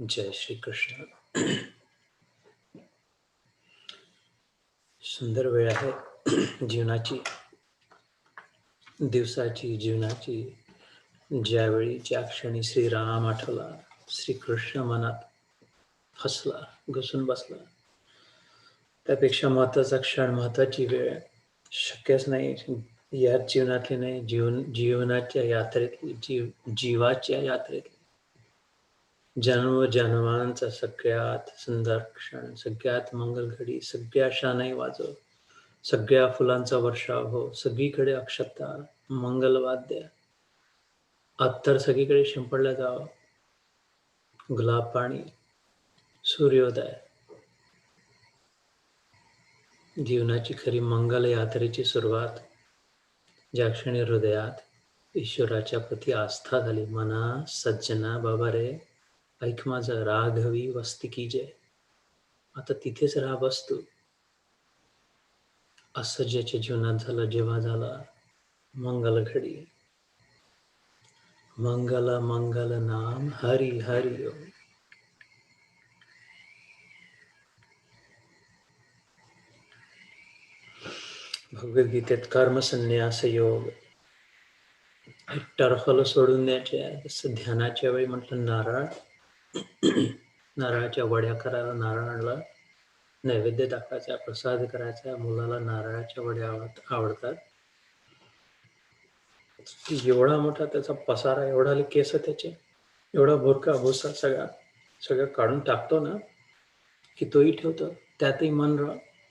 जय श्री कृष्ण. सुंदर वेळ आहे जीवनाची, दिवसाची, जीवनाची. ज्यावेळी ज्या क्षणी श्रीराम आठवला, श्रीकृष्ण मनात हसला, घुसून बसला, त्यापेक्षा महत्त्वाचा क्षण, महत्त्वाची वेळ शक्यच नाही. या जीवनातली नाही, जीवनाच्या यात्रेतली, जीवाच्या यात्रेतली, जन्मजन्मांचा सगळ्यात सुंदर क्षण, सगळ्यात मंगल घडी, सगळ्या शानाई वाजव, सगळ्या फुलांचा वर्षाव हो, सगळीकडे अक्षता, मंगलवाद्य, अत्तर सगळीकडे शिंपडलं जावं, गुलाब पाणी, सूर्योदय. जीवनाची खरी मंगल यात्रेची सुरुवात ज्या क्षणी हृदयात ईश्वराच्या प्रती आस्था झाली. मना सज्जना बाबा रे, ऐक माझं, राघवी वस्ती की जय. आता तिथेच राहा बसतो. असं ज्याच्या जीवनात झालं, जेव्हा झाला मंगल घडी, मंगल मंगल नाम हरी हरी ओम. भगवद्गीतेत कर्मसन्यास योग, टरफल सोडून द्यायचे. जसं ध्यानाच्या वेळी म्हटलं नारळ, नारळाच्या वड्या करायला, नारळाला नैवेद्य दाखवायचा, प्रसाद करायचा. मुलाला नारळाच्या वड्या आवडतात. एवढा मोठा त्याचा पसारा, एवढा केस त्याचे, एवढा भुरका भुसा सगळं काढून टाकतो ना, की तोही ठेवतो. त्यातही मन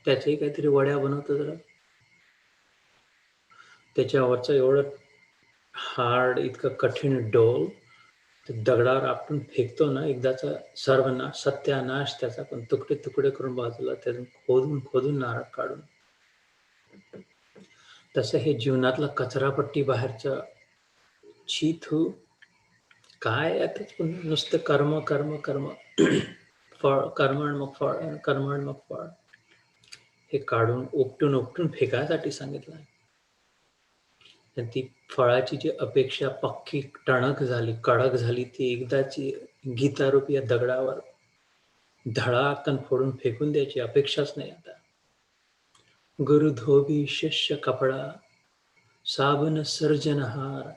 त्याच्याही काहीतरी वड्या बनवतो. जरा त्याच्यावरचं एवढं हार्ड, इतकं कठीण डोल ते दगडावर आपटून फेकतो ना, एकदाचा सर्वनाश, सत्यानाश त्याचा. पण तुकडे तुकडे करून बाजूला, त्यातून खोदून खोदून नारळ काढून. तसं हे जीवनातला कचरापट्टी बाहेरचं छी थू काय आता, नुसतं कर्म कर्म कर्म फळ, कर्मण फळ, कर्मण फळ, हे काढून उपटून उपटून फेकायसाठी सांगितलं. आणि ती फळाची जी अपेक्षा पक्की टणक झाली, कडक झाली, ती एकदाची गीतारूपी या दगडावर धडाकन फोडून फेकून द्यायची अपेक्षाच नाही आता. गुरु धोबी शिष्य कपड़ा, साबन सर्जनहार,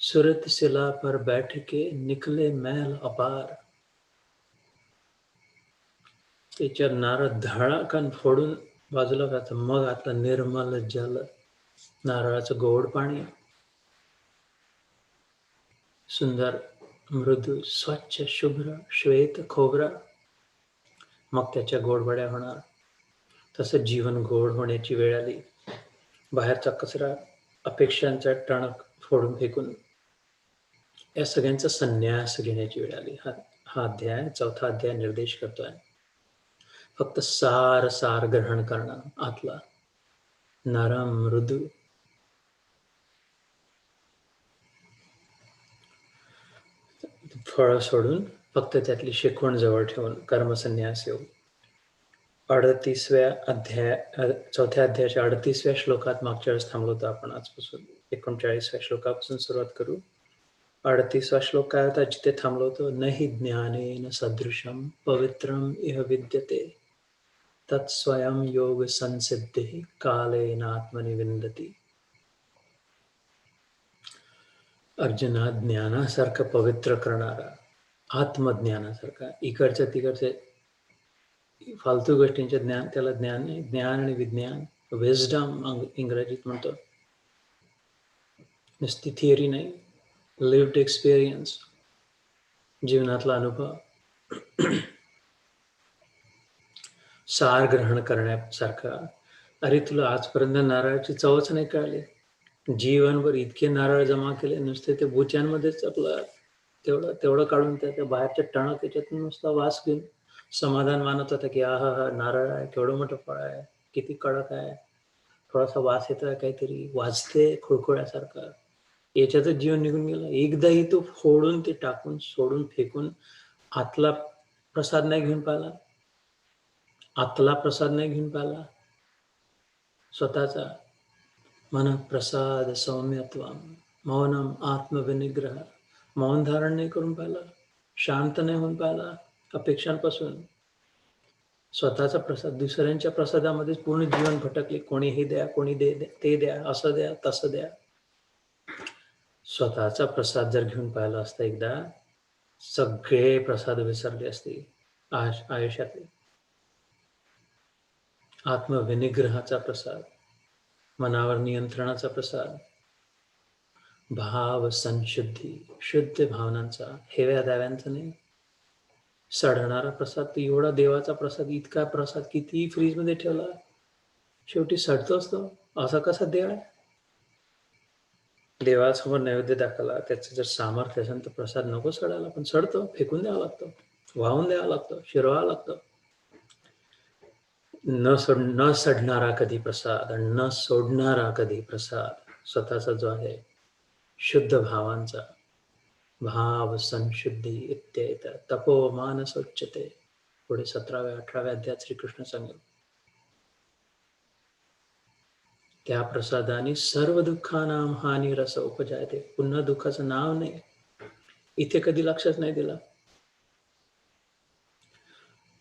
सुरत शिला पर बैठ के निकले मैल अपार. त्याच्यावर नारळ धडाकन फोडून बाजूला घातलं. मग आता निर्मल जल, नारळाचं गोड पाणी, सुंदर मृदू स्वच्छ शुभ्र श्वेत खोबरं, मग त्याच्या गोडवड्या होणार. तसं जीवन गोड होण्याची वेळ आली. बाहेरचा कचरा, अपेक्षांचा टणक फोडून फेकून या सगळ्यांचा संन्यास घेण्याची वेळ आली. हा अध्याय, चौथा अध्याय निर्देश करतोय फक्त सार सार ग्रहण करणं. आतला नरम मृदू, फळ सोडून फक्त त्यातली शिकवण जवळ ठेवून कर्मसन्यास योग. 38व्या अध्याय, चौथ्या अध्यायाच्या 38व्या श्लोकात मागच्या वेळेस थांबलो होतो आपण. आजपासून 39व्या श्लोकापासून सुरुवात करू. 38वा श्लोक काय होता, जिथे थांबलो होतो? नहि ज्ञानेन सदृशम पवित्रम इह विद्यते, तत्स्वयं योग संसिद्धी कालेन आत्मनि विंदती. अर्जुना, ज्ञानासारखं पवित्र करणारा, आत्मज्ञानासारखा, इकडच्या तिकडचे फालतू गोष्टींचे ज्ञान, त्याला ज्ञान नाही. ज्ञान आणि विज्ञान, विजडम इंग्रजीत म्हणतो. नुसती थिअरी नाही, लिव्ड एक्सपिरियन्स, जीवनातला अनुभव, सार ग्रहण करण्यासारखा. अरे, तुला आजपर्यंत नारळाची चवच नाही कळली. जीवनभर इतके नारळ जमा केले, नुसते ते बुच्यांमध्येच आपलं तेवढं काढून त्या बाहेरच्या टणक याच्यातून नुसता वास घेऊन समाधान मानत होता की हा नारळ आहे, केवढं मोठं फळ आहे, किती कडक आहे, थोडासा वास येतोय, काहीतरी वाजते खुळखुळ्यासारखं. याच्यातच जीवन निघून गेलं. एकदाही तो फोडून ते टाकून सोडून फेकून आतला प्रसाद नाही घेऊन पाहिला. आतला प्रसाद नाही घेऊन पाहिला स्वतःचा. मन प्रसाद सौम्यत्व, मौनम आत्मविनिग्रह, मौन धारण नाही करून पाहिलं. शांत नाही होऊन पाहिला अपेक्षांपासून. स्वतःचा प्रसाद, दुसऱ्यांच्या प्रसादामध्ये पूर्ण जीवन भटकले. कोणी हे द्या, कोणी ते द्या, असं द्या, तसं द्या. स्वतःचा प्रसाद जर घेऊन पाहिला असता एकदा, सगळे प्रसाद विसरले असते आयुष्यातले. आत्मविनिग्रहाचा प्रसाद, मनावर नियंत्रणाचा प्रसाद, भाव संशुद्धी, शुद्ध भावनांचा, हेव्या दाव्यांचा नाही. सडणारा प्रसाद, तर एवढा देवाचा प्रसाद, इतका प्रसाद किती फ्रीजमध्ये ठेवला, शेवटी सडतो असतो. असा कसा देव आहे? देवासमोर नैवेद्य दाखवला, त्याचं जर सामर्थ्य असेल तर प्रसाद नको सडायला, पण सडतो, फेकून द्यावा लागतो, वाहून द्यावा लागतो, शिरवावा लागतो. न सडणारा कधी प्रसाद आणि न सोडणारा कधी प्रसाद स्वतःचा जो आहे शुद्ध भावांचा, भाव संशुद्धी इत्येत तपो मानस उच्यते. पुढे 17व्या-18व्या अध्यायात श्रीकृष्ण सांगेल. त्या प्रसादाने सर्व दुःखानाम हानी रस उपजायते. पुन्हा दुःखाचं नाव नाही, इथे कधी लक्षच नाही दिला.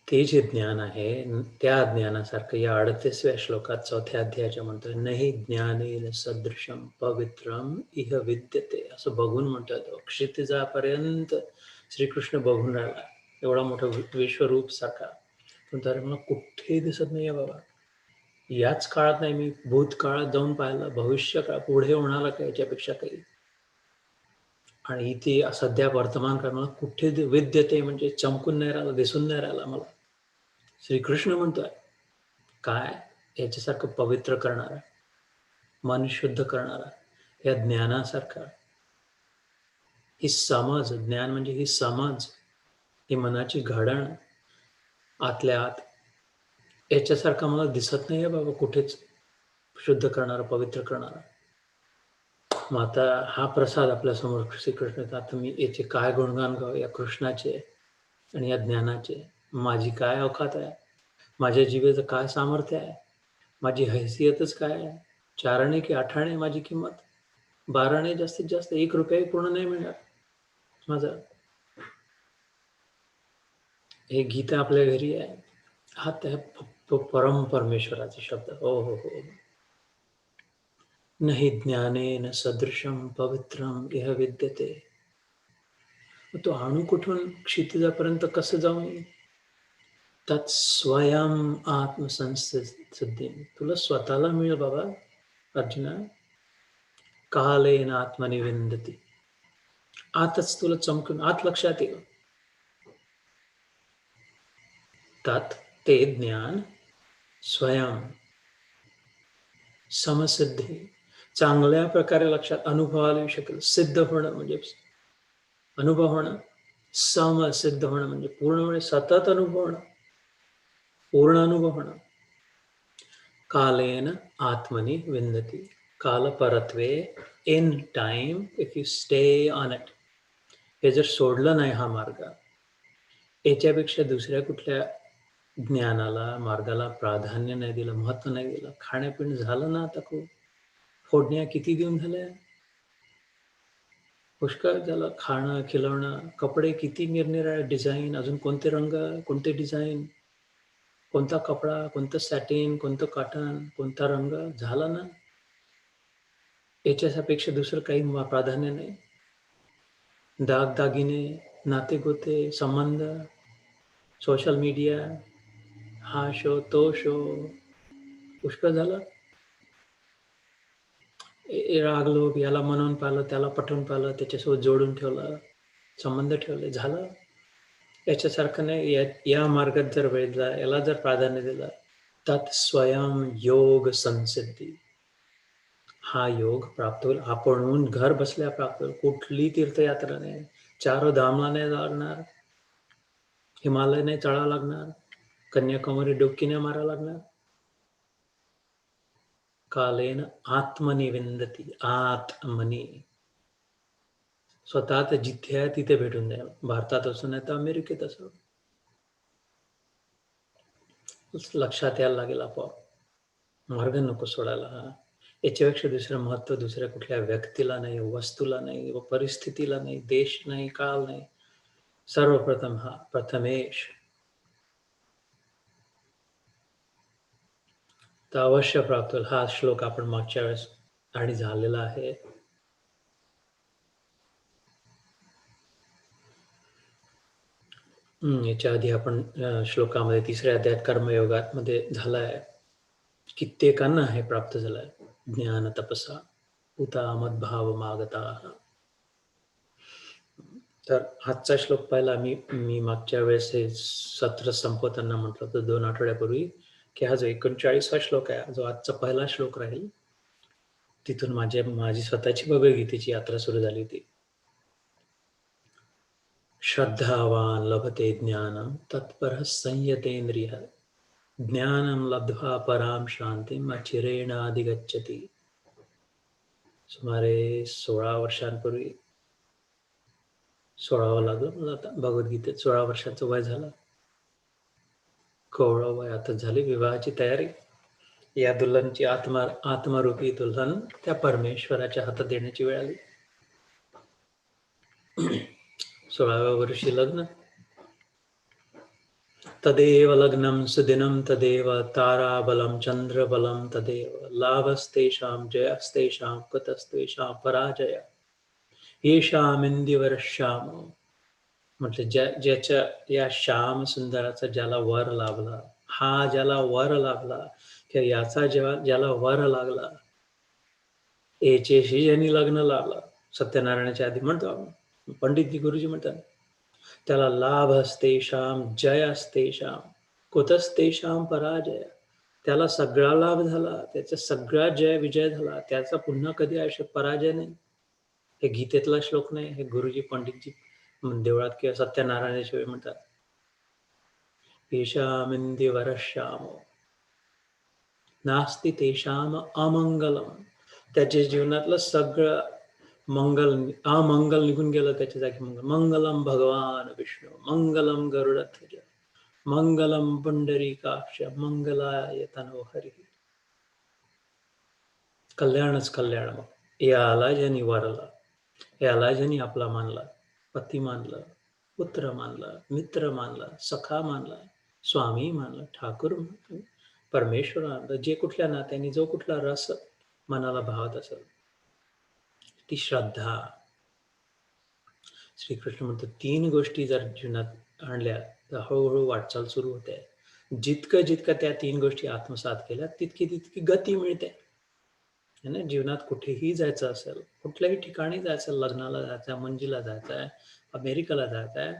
ते जे ज्ञान आहे, त्या ज्ञानासारखं या 38व्या श्लोकात 4थ्या अध्यायाच्या म्हणतोय, नाही ज्ञानेन सदृशम पवित्रम इह विद्यते. असं बघून म्हणतात, क्षितिजापर्यंत श्रीकृष्ण बघून राहिला, एवढा मोठा विश्वरूप सारखा, पण तरी मला कुठेही दिसत नाहीये बाबा. याच काळात नाही, मी भूतकाळात जाऊन पाहिलं, भविष्य काळ, पुढे होणार का याच्यापेक्षा काही. आणि इथे सध्या वर्तमान काळ मला कुठे विद्यते म्हणजे चमकून नाही राहिला, दिसून नाही राहिला मला. श्रीकृष्ण म्हणतोय, काय याच्यासारखं पवित्र करणारा, मन शुद्ध करणारा, या ज्ञानासारखा, ही समज, ज्ञान म्हणजे ही समज, ही मनाची घडण आतल्या आत, याच्यासारखा मला दिसत नाहीये बाबा कुठेच शुद्ध करणारा, पवित्र करणारा. मग आता हा प्रसाद आपल्यासमोर श्रीकृष्ण, आता मी याचे काय गुणगान गाव या कृष्णाचे आणि या ज्ञानाचे. माझी काय अवकात आहे, माझ्या जीवेचं काय सामर्थ्य आहे, माझी हैसियतच काय आहे. 4 आणे की 8 आणे माझी किंमत, 12 आणे जास्तीत जास्त, 1 रुपयाही पूर्ण नाही मिळणार माझं. हे गीता आपल्या घरी आहे, हा त्या परम परमेश्वराचे शब्द. हो हो हो. नाही ज्ञानेन सदृशम पवित्रम इह विद्यते. तो अणू कुठून क्षितिजापर्यंत कसं जाऊन, त्यात स्वयं आत्मसंसिद्धी. तुला स्वतःला मिळ बाबा अर्जुना. कालेन आत्मनि विंदती, आतच तुला चमकून, आत लक्षात येईल. त्यात ते ज्ञान स्वयं समसिद्धी, चांगल्या प्रकारे लक्षात अनुभवाला येऊ शकेल. सिद्ध होणं म्हणजे अनुभव होणं, समसिद्ध होणं म्हणजे पूर्ण वेळ सतत अनुभव होणं, पूर्ण अनुभव होणं. कालेन आत्मनि विंदती, कालपरत्वे, in time, if you stay on it. हे जर सोडलं नाही हा मार्ग, याच्यापेक्षा दुसऱ्या कुठल्या ज्ञानाला, मार्गाला प्राधान्य नाही दिलं, महत्व नाही दिलं. खाण्यापिणं झालं ना आता खूप, फोडण्या किती देऊन झाल्या, पुष्कळ झालं. खाणं, खिलवणं, कपडे किती निरनिराळे डिझाईन, अजून कोणते रंग, कोणते डिझाईन, कोणता कपडा, कोणतं सॅटिन, कोणतं कॉटन, कोणता रंग, झाला ना. याच्यापेक्षा दुसरं काही प्राधान्य नाही. दागदागिने, नातेगोते, संबंध, सोशल मीडिया, हा शो, तो शो, पुष्कळ झालं. रागलो, याला म्हणून पाहिलं, त्याला पटवून पाहिलं, त्याच्यासोबत जोडून ठेवलं, संबंध ठेवले, झालं. याच्यासारखं नाही. या मार्गात जर वेळला, याला जर प्राधान्य दिलं, त्यात स्वयं योग संसिद्धी, हा योग प्राप्त होईल. आपण घर बसल्या प्राप्त होईल. कुठली तीर्थयात्रा नाही, 4 धामला नाही लागणार, हिमालय नाही चढावं लागणार, कन्याकुमारी डुबकी नाही मारावं लागणार. कालेन आत्मनि विंदती, आत्मनी, स्वतः जिथे आहे तिथे भेटून द्या. भारतात असो नाही तर अमेरिकेत असो, लक्षात यायला लागेल आपोआप. मार्ग नको सोडायला. याच्यापेक्षा दुसरं महत्व दुसऱ्या कुठल्या व्यक्तीला नाही, वस्तूला नाही, व परिस्थितीला नाही, देश नाही, काळ नाही. सर्वप्रथम हा प्रथमेश तर अवश्य प्राप्त होईल. हा श्लोक आपण मागच्या वेळेस आणि झालेला आहे. याच्या आधी आपण श्लोकामध्ये 3ऱ्या अध्यायात कर्मयोगात मध्ये झालाय. कित्येकांना हे प्राप्त झालंय. ज्ञान तपसा उता मद्भाव मागता. तर आजचा श्लोक पाहिला मी मागच्या वेळेस हे सत्र संपवताना म्हटलं होतं 2 आठवड्यापूर्वी की हा जो 39वा श्लोक आहे, जो आजचा पहिला श्लोक राहील, तिथून माझी स्वतःची भगवद्गीतेची यात्रा सुरू झाली होती. श्रद्धावान लभते ज्ञानम तत्पर संयतेंद्रिय ज्ञानम लब्ध्वा पराम शांतीम अचिरेण अधिगच्छति. सुमारे 16 वर्षांपूर्वी 16वं लागलं मला आता भगवद्गीतेत. 16 वर्षाचं वय झालं. कोवळं वय आता झाली विवाहाची तयारी. या दुल्हनची आत्मरूपी दुल्हन त्या परमेश्वराच्या हातात देण्याची वेळ आली. 16व्या वर्षी लग्न. तदेव लग्नं सुदिनं तदेव ताराबलं चंद्रबलं तदेव लाभस्तेषां जयस्तेषां कुतस्तेषां पराजय येषामिंदिवरश्याम. म्हटलं ज्याच्या या श्याम सुंदराचा ज्याला वर लाभला, हा ज्याला वर लागला किंवा याचा ज्याला वर लागला, याच्याशी ज्यांनी लग्न लाभला, सत्यनारायणाच्या आधी म्हणतो आपण, पंडितजी गुरुजी म्हणतात, त्याला लाभ असतेशाम जय असतेशाम कुतस्तेशाम पराजय. त्याला सगळा लाभ झाला, त्याचा सगळा विजय झाला, त्याचा पुन्हा कधी आयुष्यात पराजय नाही. हे गीतेतला श्लोक नाही, हे गुरुजी पंडितजी देवळात किंवा सत्यनारायणाच्या वेळी म्हणतात. येषामिंदिवरश्याम नास्ति तेषाम अमंगलम. त्याच्या जीवनातलं सगळं अमंगल निघून गेलं, त्याच्या जागी मंगलम भगवान विष्णू मंगलम गरुडध्वज मंगलम पुंडरीकाक्ष मंगलाय तनो हरी. कल्याणच कल्याण. मग याला ज्यांनी वारला, याला ज्यांनी आपला मानला, पती मानलं, पुत्र मानलं, मित्र मानला, सखा मानला, स्वामी मानला, ठाकूर मानला, परमेश्वर मानलं, जे कुठल्या नात्याने जो कुठला रस मनाला भावत असेल, ती श्रद्धा. श्रीकृष्ण म्हणतो 3 गोष्टी जर जीवनात आणल्या तर हळूहळू वाटचाल सुरू होते. जितकं त्या 3 गोष्टी आत्मसात केल्या तितकी गती मिळते. ना जीवनात कुठेही जायचं असेल, कुठल्याही ठिकाणी जायचं, लग्नाला जायचं, मंजिला जायचं आहे, अमेरिकेला जायचं आहे,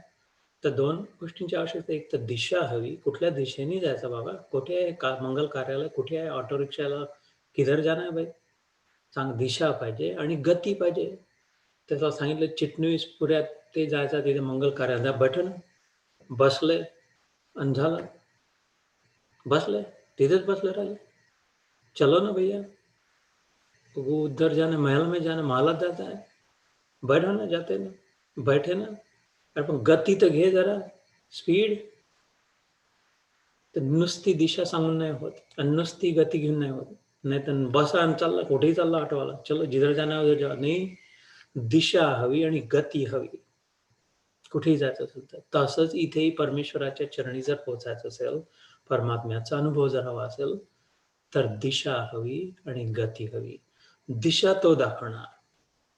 तर 2 गोष्टींची आवश्यकता. एक तर दिशा हवी, कुठल्या दिशेने जायचं बाबा, कुठे आहे मंगल कार्यालय, कुठे आहे ऑटो रिक्षाला, किधर जाना है भाई. चांग दिशा पाहिजे आणि गती पाहिजे. त्याला सांगितलं चिटणीस पुऱ्यात ते जायचं, तिथे मंगल कार्यालय बैठन बसले आणि झालं, बसले तिथेच बसले राहिले. चलो ना भैया, वो उधर जाना, महल में जाना, महालात जाता है, बैठो ना, जाते ना, बैठे ना, पण गती तर घे जरा, स्पीड. तर नुसती दिशा सांगून नाही होत आणि नुसती गती घेऊन नाही होत. नाही तर बसा आणि चालला, कुठेही चालला आठवाला, चलो जिधर जाना उधर जा. नाही, दिशा हवी आणि गती हवी. कुठेही जायचं असेल तर तसंच इथेही परमेश्वराच्या चरणी जर पोहोचायचं असेल, परमात्म्याचा अनुभव जर हवा असेल, तर दिशा हवी आणि गती हवी. दिशा तो दाखवणार.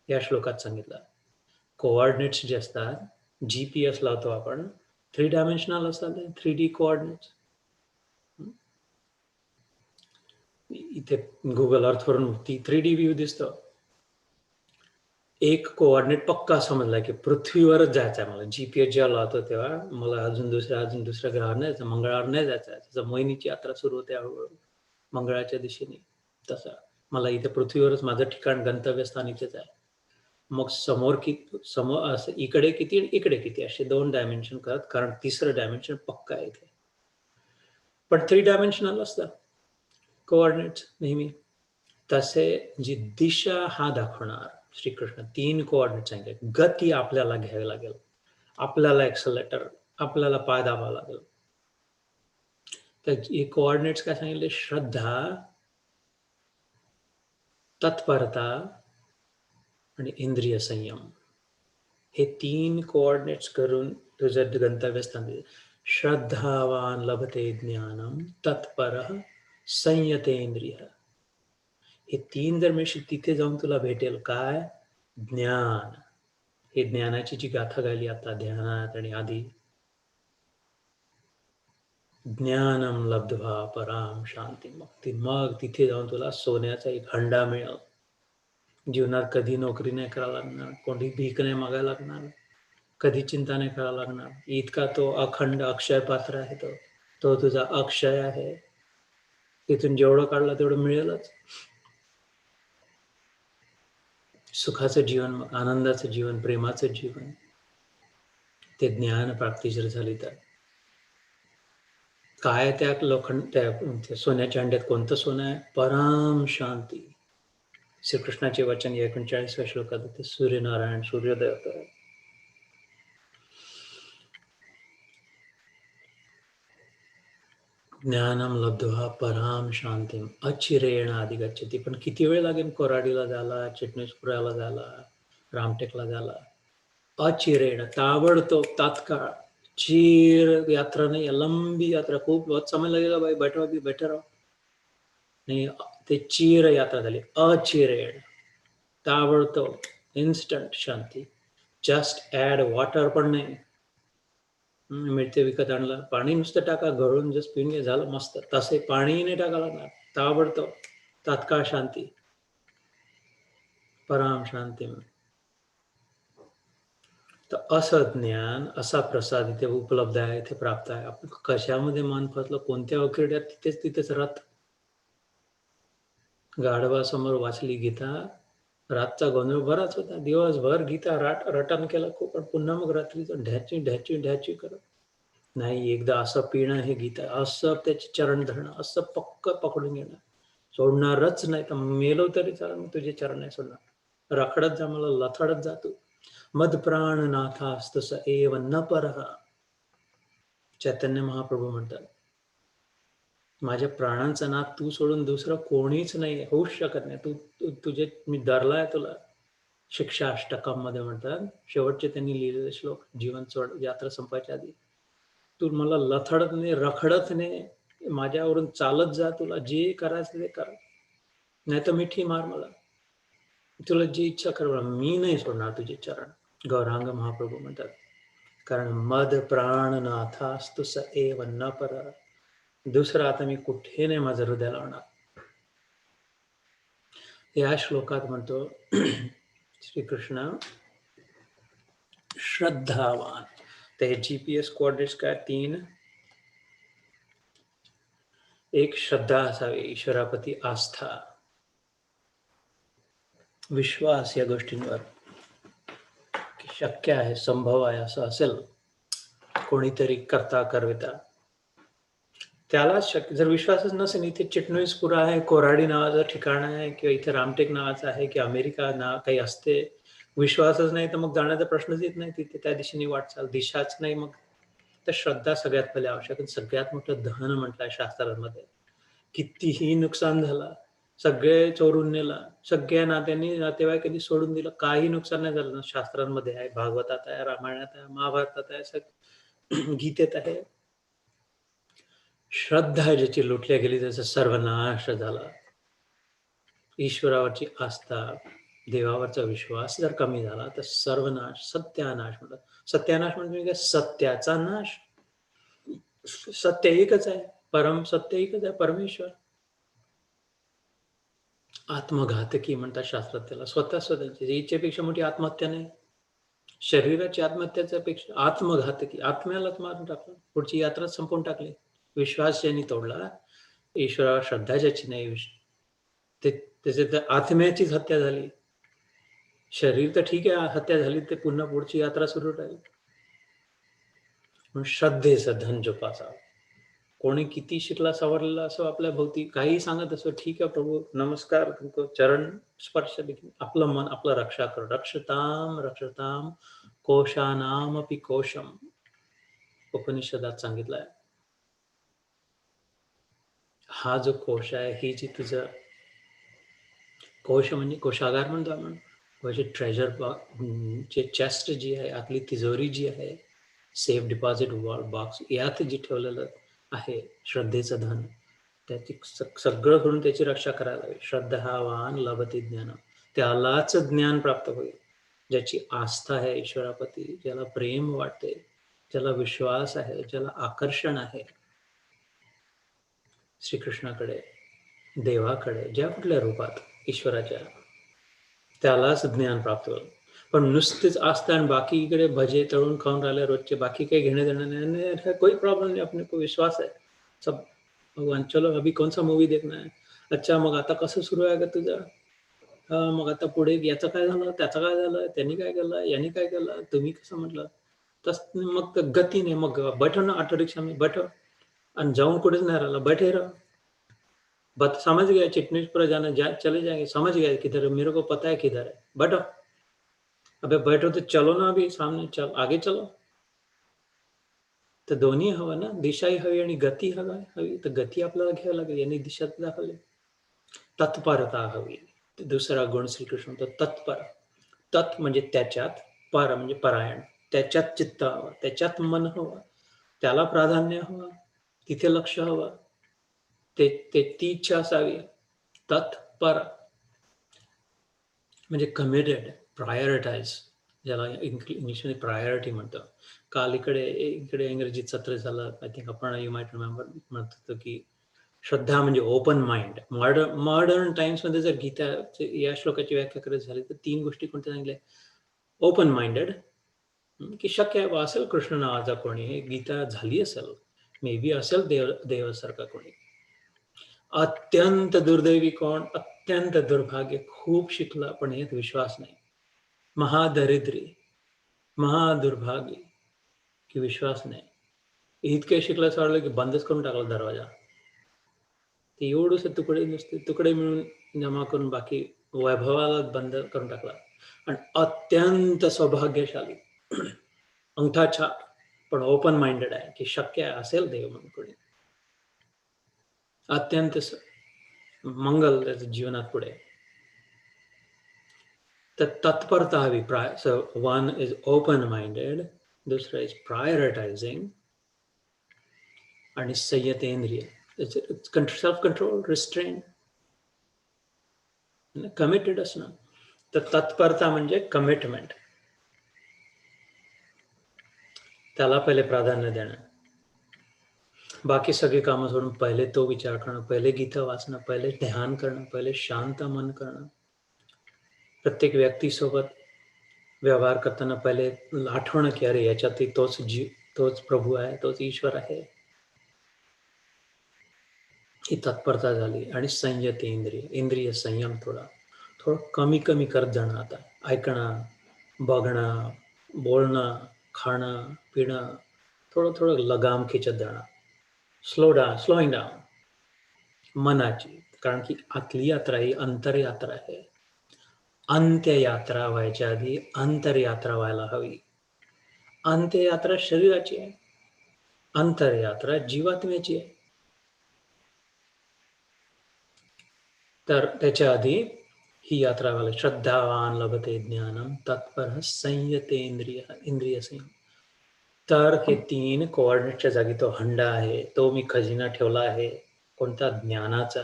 या श्लोकात सांगितलं. कोऑर्डिनेट्स जे असतात, GPS लावतो आपण, 3 डायमेन्शनल असतात, 3D कोऑर्डिनेट्स. इथे गुगल अर्थवरून ती 3D व्ह्यू दिसतो. एक कोऑर्डिनेट पक्का समजला की पृथ्वीवरच जायचं आहे मला. GPS जेव्हा लावतो तेव्हा मला अजून दुसऱ्या ग्रहावर नाही जायचं, मंगळावर नाही जायचं आहे. त्याचं मोहिनीची यात्रा सुरू होते हळूहळू मंगळाच्या दिशेने. तसं मला इथे पृथ्वीवरच माझं ठिकाण, गंतव्यस्थान इथेच आहे. मग समोर असं इकडे किती आणि इकडे किती असे 2 डायमेन्शन करत, कारण 3रं डायमेन्शन पक्का आहे इथे. पण 3 डायमेन्शनल असतं कोऑर्डिनेट्स नेहमी. तसे जी दिशा हा दाखवणार श्रीकृष्ण 3 कोऑर्डिनेट सांगितले. गती आपल्याला घ्यावी लागेल, आपल्याला एक्सलेटर, आपल्याला पाय दाबावा लागेल. तर हे कोऑर्डिनेट्स काय सांगितले? श्रद्धा, तत्परता आणि इंद्रिय संयम. हे 3 कोऑर्डिनेट्स करून तुझं गंतव्यस्थान. श्रद्धावान लभते ज्ञानम तत्परः संयतेंद्रिय. हे 3 जर मिळशील तिथे जाऊन तुला भेटेल काय? ज्ञान. हे ज्ञानाची जी गाथा गायली आता ध्यानात आणि आधी, ज्ञानम लब्ध्वा पराम शांती. मग तिथे जाऊन तुला सोन्याचा एक हंडा मिळेल. जीवनात कधी नोकरी नाही करावं लागणार, कोणी भीक नाही मागायला लागणार, कधी चिंता नाही करावं लागणार. इतका तो अखंड अक्षय पात्र आहे. तो तुझा अक्षय आहे. तिथून जेवढं काढलं तेवढं मिळेलच. सुखाचं जीवन, आनंदाचं जीवन, प्रेमाचं जीवन, ते ज्ञान प्राप्ती जर झाली तर काय त्या त्या सोन्याच्या अंड्यात कोणतं सोनं आहे? परम शांती. श्रीकृष्णाचे वचन 39व्या श्लोकात ते सूर्यनारायण सूर्योदय. ज्ञानम लब्ध्वा पराम शांतीम अचिरेण अधिगच्छति. पण किती वेळ लागेल कोराडीला जायला, चिटणीसपुराला जायला, रामटेकला जायला? अचिरेण, ताबडतोब, तात्काळ. चीर यात्रा नाही, लंबी यात्रा, खूप बहुत समय लगेगा भाई, बैठे रहो. नाही, ते चीर यात्रा झाली. अचिरेण, ताबडतोब, इन्स्टंट शांती. जस्ट ऍड वॉटर पण नाही. मिळते विकत आणलं पाणी, नुसतं टाका, गळून जस्ट पिऊन घे, झालं मस्त. तसे पाणीही नाही टाका लागणार, ताबडतोब तात्काळ शांती, पराम शांती. तर असं ज्ञान, असा प्रसाद इथे उपलब्ध आहे, इथे प्राप्त आहे. आपण कशामध्ये मन फसलं, कोणत्या अखेड्यात, तिथेच राहत. गाढवासमोर वाचली गीता, रातचा गोंधळ बराच होता. दिवसभर गीता रटन केलं खूप, पण पुन्हा मग रात्रीचं ढ्याची करत नाही. एकदा असं पिणं हे गीता, असं त्याचे चरण धरणं, असं पक्क पकडून घेणं, सोडणारच नाही. तर मेलो तरी चालेल, मी तुझे चरण नाही सोडणार. रखडत जा, मला लथडत जातो. मद प्राण नाथास्तस एव न परहा. चैतन्य महाप्रभू म्हणतात, माझ्या प्राणांचा नाथ तू सोडून दुसरं कोणीच नाही, होऊच शकत नाही. तुझे मी धरलाय तुला. शिक्षा अष्टकम मध्ये म्हणतात, शेवटचे त्यांनी लिहिलेले श्लोक, जीवन यात्रा संपायच्या आधी. तू मला लथडत नाही, रखडत नाही, माझ्यावरून चालत जा, तुला जे करायचं ते कर, नाही तर मिठी मार मला, तुला जी इच्छा कर, मी नाही सोडणार तुझे चरण. गौरांग महाप्रभू म्हणतात, कारण मद प्राण नाथास्तु स एव न पर. दुसरं आता मी कुठे नाही माझं हृदय लावणार. या श्लोकात म्हणतो श्रीकृष्ण श्रद्धावान. ते GPS कोऑर्डिनेट्स काय? 3. एक, श्रद्धा असावी, ईश्वराप्रती आस्था, विश्वास या गोष्टींवर की शक्य आहे, संभव आहे, असं असेल कोणीतरी करता करविता, त्यालाच शक्य. जर विश्वासच नसेल, इथे चिटणीसपुरा आहे, कोराडी नावाचं ठिकाण आहे, किंवा इथे रामटेक नावाचं आहे, की अमेरिका नाव काही असते, विश्वासच नाही, तर मग जाण्याचा प्रश्नच येत नाही तिथे. त्या दिशेने वाटचाल, दिशाच नाही, मग तर श्रद्धा सगळ्यात पहिले आवश्यक. सगळ्यात मोठं धन म्हटलंय शास्त्रांमध्ये. कितीही नुकसान झालं, सगळे चोरून नेलं, सगळ्या नातेवाईकांनी सोडून दिलं, काही नुकसान नाही झालं. शास्त्रांमध्ये आहे, भागवतात आहे, रामायणात आहे, महाभारतात आहे, गीतेत आहे. श्रद्धा ज्याची लुटल्या गेली त्याचा सर्वनाश झाला. ईश्वरावरची आस्था, देवावरचा विश्वास जर कमी झाला तर सर्वनाश, सत्यानाश म्हणतात. सत्यानाश म्हणजे काय? सत्याचा नाश. सत्य एकच आहे, परम सत्य एकच आहे, परमेश्वर. आत्मघातकी म्हणतात शास्त्रात त्याला. स्वतःची इच्छेपेक्षा मोठी आत्महत्या नाही. शरीराची आत्महत्याच्या पेक्षा आत्मघातकी, आत्म्यालाच मारून टाकलं, पुढची यात्रा संपवून टाकली. विश्वास ज्यांनी तोडला, ईश्वरावर श्रद्धा ज्याची नाही, त्याचे तर आत्म्याचीच हत्या झाली. शरीर तर ठीक आहे, हत्या झाली, ते पुन्हा पुढची यात्रा सुरू राहील. म्हणून श्रद्धेचं धन जोपासावं. कोणी किती शिकला सवरलेला असो, आपल्या भोवती काही सांगत असो, ठीक आहे प्रभू, नमस्कार, तुमको चरण स्पर्श देखील, आपलं मन आपलं रक्षा कर. रक्षताम रक्षताम कोशानाम अपि कोशम, उपनिषदात सांगितलंय. हा जो कोश आहे, ही जी तुझं कोश म्हणजे कोशागार म्हणतो आपण, ट्रेजर, जे चेस्ट जी आहे, आतली तिजोरी जी आहे, सेफ डिपॉझिट बॉक्स यात जे ठेवलेलं आहे श्रद्धेचं धन, त्याची सगळं करून त्याची रक्षा करायला हवी. श्रद्धावान लभते ज्ञान, त्यालाच ज्ञान प्राप्त होईल. ज्याची आस्था आहे ईश्वरापती, ज्याला प्रेम वाटते, ज्याला विश्वास आहे, ज्याला आकर्षण आहे श्रीकृष्णाकडे, देवाकडे, ज्या कुठल्या रूपात ईश्वराच्या, त्यालाच ज्ञान प्राप्त होईल. पण नुसतेच आस्था आणि बाकी इकडे भजे तळून खाऊन राहिले रोजचे, बाकी काही घेणे देणं नाही, कोई प्रॉब्लम नहीं, अपने को विश्वास है सब, भगवान चलो अभी कौन सा मूवी देखना है, अच्छा मग आता कसं सुरू आहे का तुझं, मग आता पुढे याचं काय झालं, त्याचं काय झालं, त्यांनी काय केलं, यांनी काय केलं, तुम्ही कसं म्हटलं, तस मग गती नाही. मग बैठो ना ऑटो रिक्षा में, बैठो, आणि जाऊन कुठेच नाही राहिला, बैठे रहो, बट समझ गया चिटनीसपुर जाना, चले जाएंगे, समझ गया किधर है, मेरे को पता है किधर है, बैठो, अबे बैठो तो चलो ना, अभी सामने चल, आगे चलो. तर दोन्ही हवं ना, दिशाही हवी आणि गती हवी. तर गती आपल्याला घ्यावी लागेल, यांनी दिशा दाखवली. तत्परता हवी. दुसरा गुण श्रीकृष्ण तो तत्पर. तत् म्हणजे त्याच्यात, पर म्हणजे परायण, त्याच्यात चित्त हवं, त्याच्यात मन हवं, त्याला प्राधान्य हवं, तिथे लक्ष हवं, ती इच्छा असावी. तत्पर म्हणजे कमिटेड, प्रायोरिटाईज, ज्याला इंग्लिशमध्ये प्रायोरिटी म्हणतं. काल इकडे इंग्रजीत सत्र झालं, आय थिंक आपण यू माइट रिमेंबर, म्हणत होतो की श्रद्धा म्हणजे ओपन माइंड. मॉडर्न टाइम्समध्ये जर गीता या श्लोकाची व्याख्या करायची झाली तर 3 गोष्टी कोणत्या सांगितल्या? ओपन माइंडेड, की शक्य आहे असेल कृष्ण नावाचा कोणी, हे गीता झाली असेल, मे बी असेल देवासारखा कोणी. अत्यंत दुर्दैवी कोण, अत्यंत दुर्भाग्य, खूप शिकला पण यात विश्वास नाही, महादरिद्री, महादुर्भाग्य, की विश्वास नाही. इतके शिकलं वाटलं की बंदच करून टाकला दरवाजा. ते एवढंच तुकडे, नुसते तुकडे मिळून जमा करून बाकी वैभवाला बंद करून टाकला. आणि अत्यंत सौभाग्यशाली, अंगठा छाप, पण ओपन माइंडेड आहे, की शक्य आहे असेल देव म्हणून कोणी. अत्यंत मंगल त्याच्या जीवनात पुढे. तर तत्परता हवी. So one is open minded, दुसरं इज प्रायोरिटायझिंग, आणि संयतेंद्रिय, सेल्फ कंट्रोल, रिस्ट्रेन, कमिटेड असणं. तर तत्परता म्हणजे कमिटमेंट, त्याला पहिले प्राधान्य देणं, बाकी सगळी कामं सोडून पहिले तो विचार करणं, पहिले गीता वाचणं, पहिले ध्यान करणं, पहिले शांत मन करणं. प्रत्येक व्यक्तीसोबत व्यवहार करताना पहिले आठवणं की अरे याच्यातही तोच प्रभू आहे, तोच ईश्वर आहे. ही तत्परता झाली. आणि संयत इंद्रिय संयम, थोडं कमी करत जाणं. आता ऐकणं, बघणं, बोलणं, खाणं, पिणं, थोडं लगाम खिचत जाणं, स्लोईंग डाऊन मनाची. कारण की आतली यात्रा ही अंतरयात्रा आहे. अंत्ययात्रा व्हायच्या आधी अंतरयात्रा व्हायला हवी. अंत्ययात्रा शरीराची आहे, अंतरयात्रा जीवात्म्याची आहे. तर त्याच्या आधी ही यात्रा व्हायला. श्रद्धावान लभते ज्ञानम, तत्पर इंद्रिय संयम. तर हे 3 कोऑर्डिनेटच्या जागी तो हंडा आहे, तो मी खजिना ठेवला आहे कोणता, ज्ञानाचा.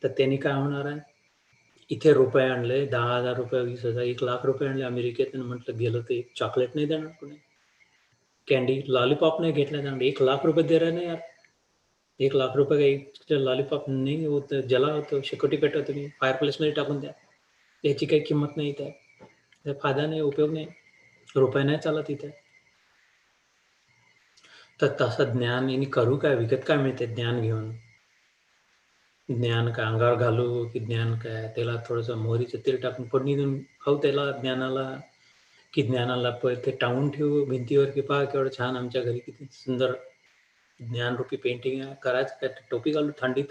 तर त्यांनी काय होणार आहे, इथे रुपये आणले, 10,000 रुपये, 20,000, 1,00,000 रुपये आणले अमेरिकेत, म्हटलं गेलं तर एक चॉकलेट नाही देणार कोणी, कॅन्डी लॉलीपॉप नाही घेतल्या जाणार. 1,00,000 रुपये दे रहे ना यार, 1,00,000 रुपये का एक लॉलीपॉप नाही होत, जला होतं, शेकोटी पेटवा तुम्ही, फायर प्लेसमध्ये टाकून द्या, याची काही किंमत नाही, त्या फायदा नाही, उपयोग नाही, रुपये नाही चालत इथे. तर तसं ज्ञान यांनी करू काय, विकत काय मिळते ज्ञान घेऊन? ज्ञान काय अंगावर घालू की ज्ञान काय, त्याला थोडंसं मोहरीचं तेल टाकून फोडणी देऊन खाऊ त्याला ज्ञानाला, की ज्ञानाला ते टांगून ठेवू भिंतीवर, की पहा केवढं छान आमच्या घरी किती सुंदर ज्ञानरूपी पेंटिंग आहे, करायचं काय, टोपी घालू थंडीत,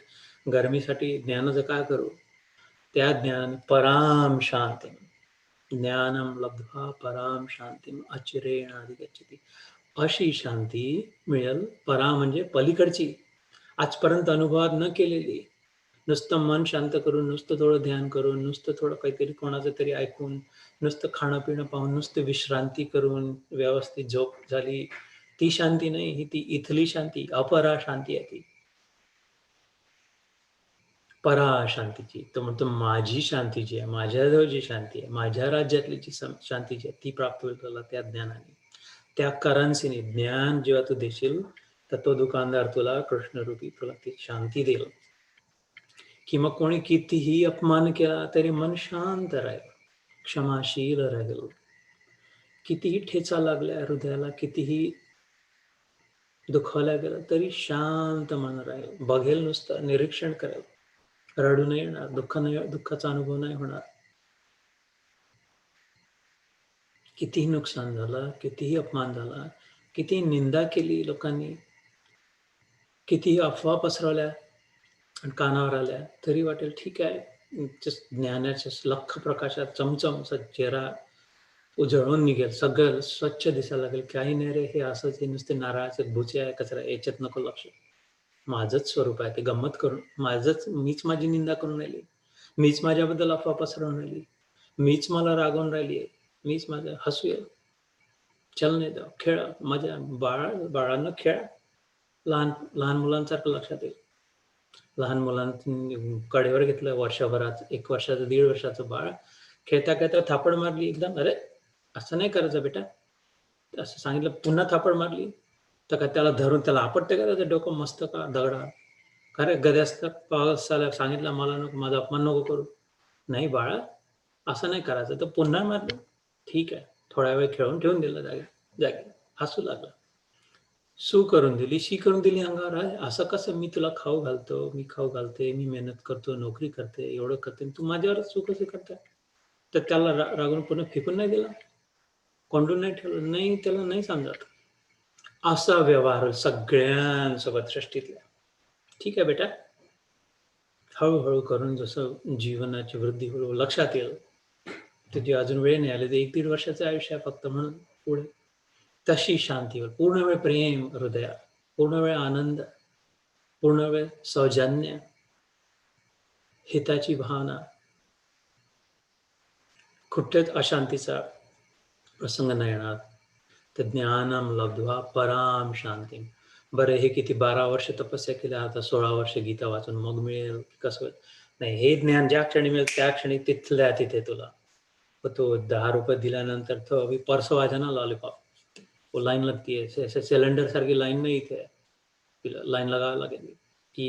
गरमीसाठी ज्ञानाचं काय करू? त्या ज्ञान पराम शांती, ज्ञानम लब्ध्वा पराम शांती अचिरेण अधिगच्छति, अशी शांती मिळेल. परा म्हणजे पलीकडची, आजपर्यंत अनुभवात न केलेली. नुसतं मन शांत करून, नुसतं थोडं ध्यान करून, नुसतं थोडं काहीतरी कोणाचं तरी ऐकून, नुसतं खाणं पिणं पाहून, नुसतं विश्रांती करून, व्यवस्थित झोप झाली, ती शांती नाही, ही ती इथली शांती, अपरा शांती आहे ती, परा शांतीची. तो म्हणतो माझी शांती जी आहे, माझ्याजवळ जी शांती आहे, माझ्या राज्यातली जी शांती जी आहे ती प्राप्त होईल तुला त्या ज्ञानाने, त्या करन्सीने. ज्ञान जेव्हा तू देशील तर तो दुकानदार तुला कृष्णरूपी तुला ती शांती देईल. की मग कोणी कितीही अपमान केला तरी मन शांत राहील, क्षमाशील राहील. कितीही ठेचा लागल्या हृदयाला, कितीही दुखावल्या गेलं तरी शांत मन राहील. बघेल, नुसतं निरीक्षण करेल, रडू नाही येणार, दुःखाचा अनुभव नाही होणार. कितीही नुकसान झालं, कितीही अपमान झाला, कितीही निंदा केली लोकांनी, कितीही अफवा पसरवल्या आणि कानावर आल्या, तरी वाटेल ठीक आहे. ज्ञानाच्या लख प्रकाशात चमचम चेहरा उजळून निघेल, सगळं स्वच्छ दिसायला लागेल. काही नाही रे, हे असंच, हे नुसते नारळाचे बुचे आहे, कचरा, याच्यात नको लक्ष. माझंच स्वरूप आहे ते, गंमत करून माझंच, मीच माझी निंदा करून राहिली, मीच माझ्याबद्दल अफवा पसरवून राहिली, मीच मला रागवून राहिली आहे, मीच माझं हसू येईल. चल नाही द्या, खेळा, मजा, बाळांना खेळा, लहान लहान मुलांसारखं लक्षात येईल. लहान मुलांनी कडेवर घेतलं वर्षभरात, 1 वर्षाचं, 1.5 वर्षाचं बाळ खेळता खेळता थापड मारली एकदम, अरे असं नाही करायचं बेटा, असं सांगितलं, पुन्हा थापड मारली तर काय त्याला धरून त्याला आपटते का त्याचं डोकं मस्त का दगडा? अरे गद्यास्तर पाऊस आला, सांगितलं मला नको, माझा अपमान नको करू. नाही बाळा, असं नाही करायचं. तर पुन्हा मारलं, ठीक आहे, थोडा वेळ खेळून ठेवून दिलं जागी जागी, हसू लागला. सू करून दिली, शी करून दिली अंगावर. आहे असं कसं, मी तुला खाऊ घालतो, मी खाऊ घालते, मी मेहनत करतो, नोकरी करते, एवढं करते, तू माझ्यावरच सू कसे करते? तर त्याला रागवून पुन्हा फेकून नाही दिला, कोंडून नाही ठेवलं, नाही, त्याला नाही समजत. असा व्यवहार सगळ्यांसोबत सृष्टीतल्या. ठीक आहे बेटा, हळूहळू करून जसं जीवनाची वृद्धी हळूहळू लक्षात येईल, तुझी अजून वेळ नाही आली, तर 1-1.5 वर्षाचं आयुष्य आहे फक्त, म्हणून पुढे तशी शांती होईल. पूर्ण वेळ प्रेम हृदयात, पूर्ण वेळ आनंद, पूर्ण वेळ सौजन्य, हिताची भावना, कुठेच अशांतीचा प्रसंग नाही येणार. तर ज्ञानम लब्ध्वा पराम शांती. बरं, हे किती 12 वर्ष तपस्या केल्या, आता 16 वर्ष गीता वाचून मग मिळेल कसं? नाही, हे ज्ञान ज्या क्षणी मिळेल त्या क्षणी तिथल्या तिथे तुला. तो ₹10 दिल्यानंतर तो अभी परसों आ जाना लॉलीपॉप, वो लाइन लगती है, ऐसे सिलेंडर सारखी लाइन नाही इथे, लाइन लगावं लागेल. की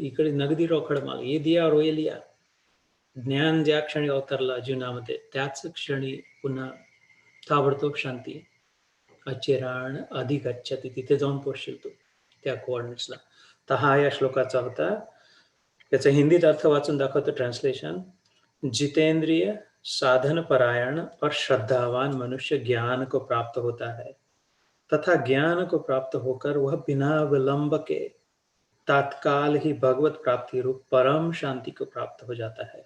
इकडे नगदी रोकड माल, ये दिया और ये लिया. ज्ञान ज्या क्षणी अवतरला जीवनामध्ये त्याच क्षणी पुन्हा ताबडतोब शांती, अचिराण अधिगच्छति, तिथे जाऊन पोहोचशील तू त्या कोऑर्डिनेट्सला. तर हा या श्लोकाचा होता. याचा हिंदीत अर्थ वाचून दाखवतो, ट्रान्सलेशन. जितेंद्रिय, साधन परायण और श्रद्धावान मनुष्य ज्ञान को प्राप्त होता है, तथा ज्ञान को प्राप्त होकर वह बिना विलंब के तात्काल ही भगवत प्राप्ति रूप परम शांति को प्राप्त हो जाता है.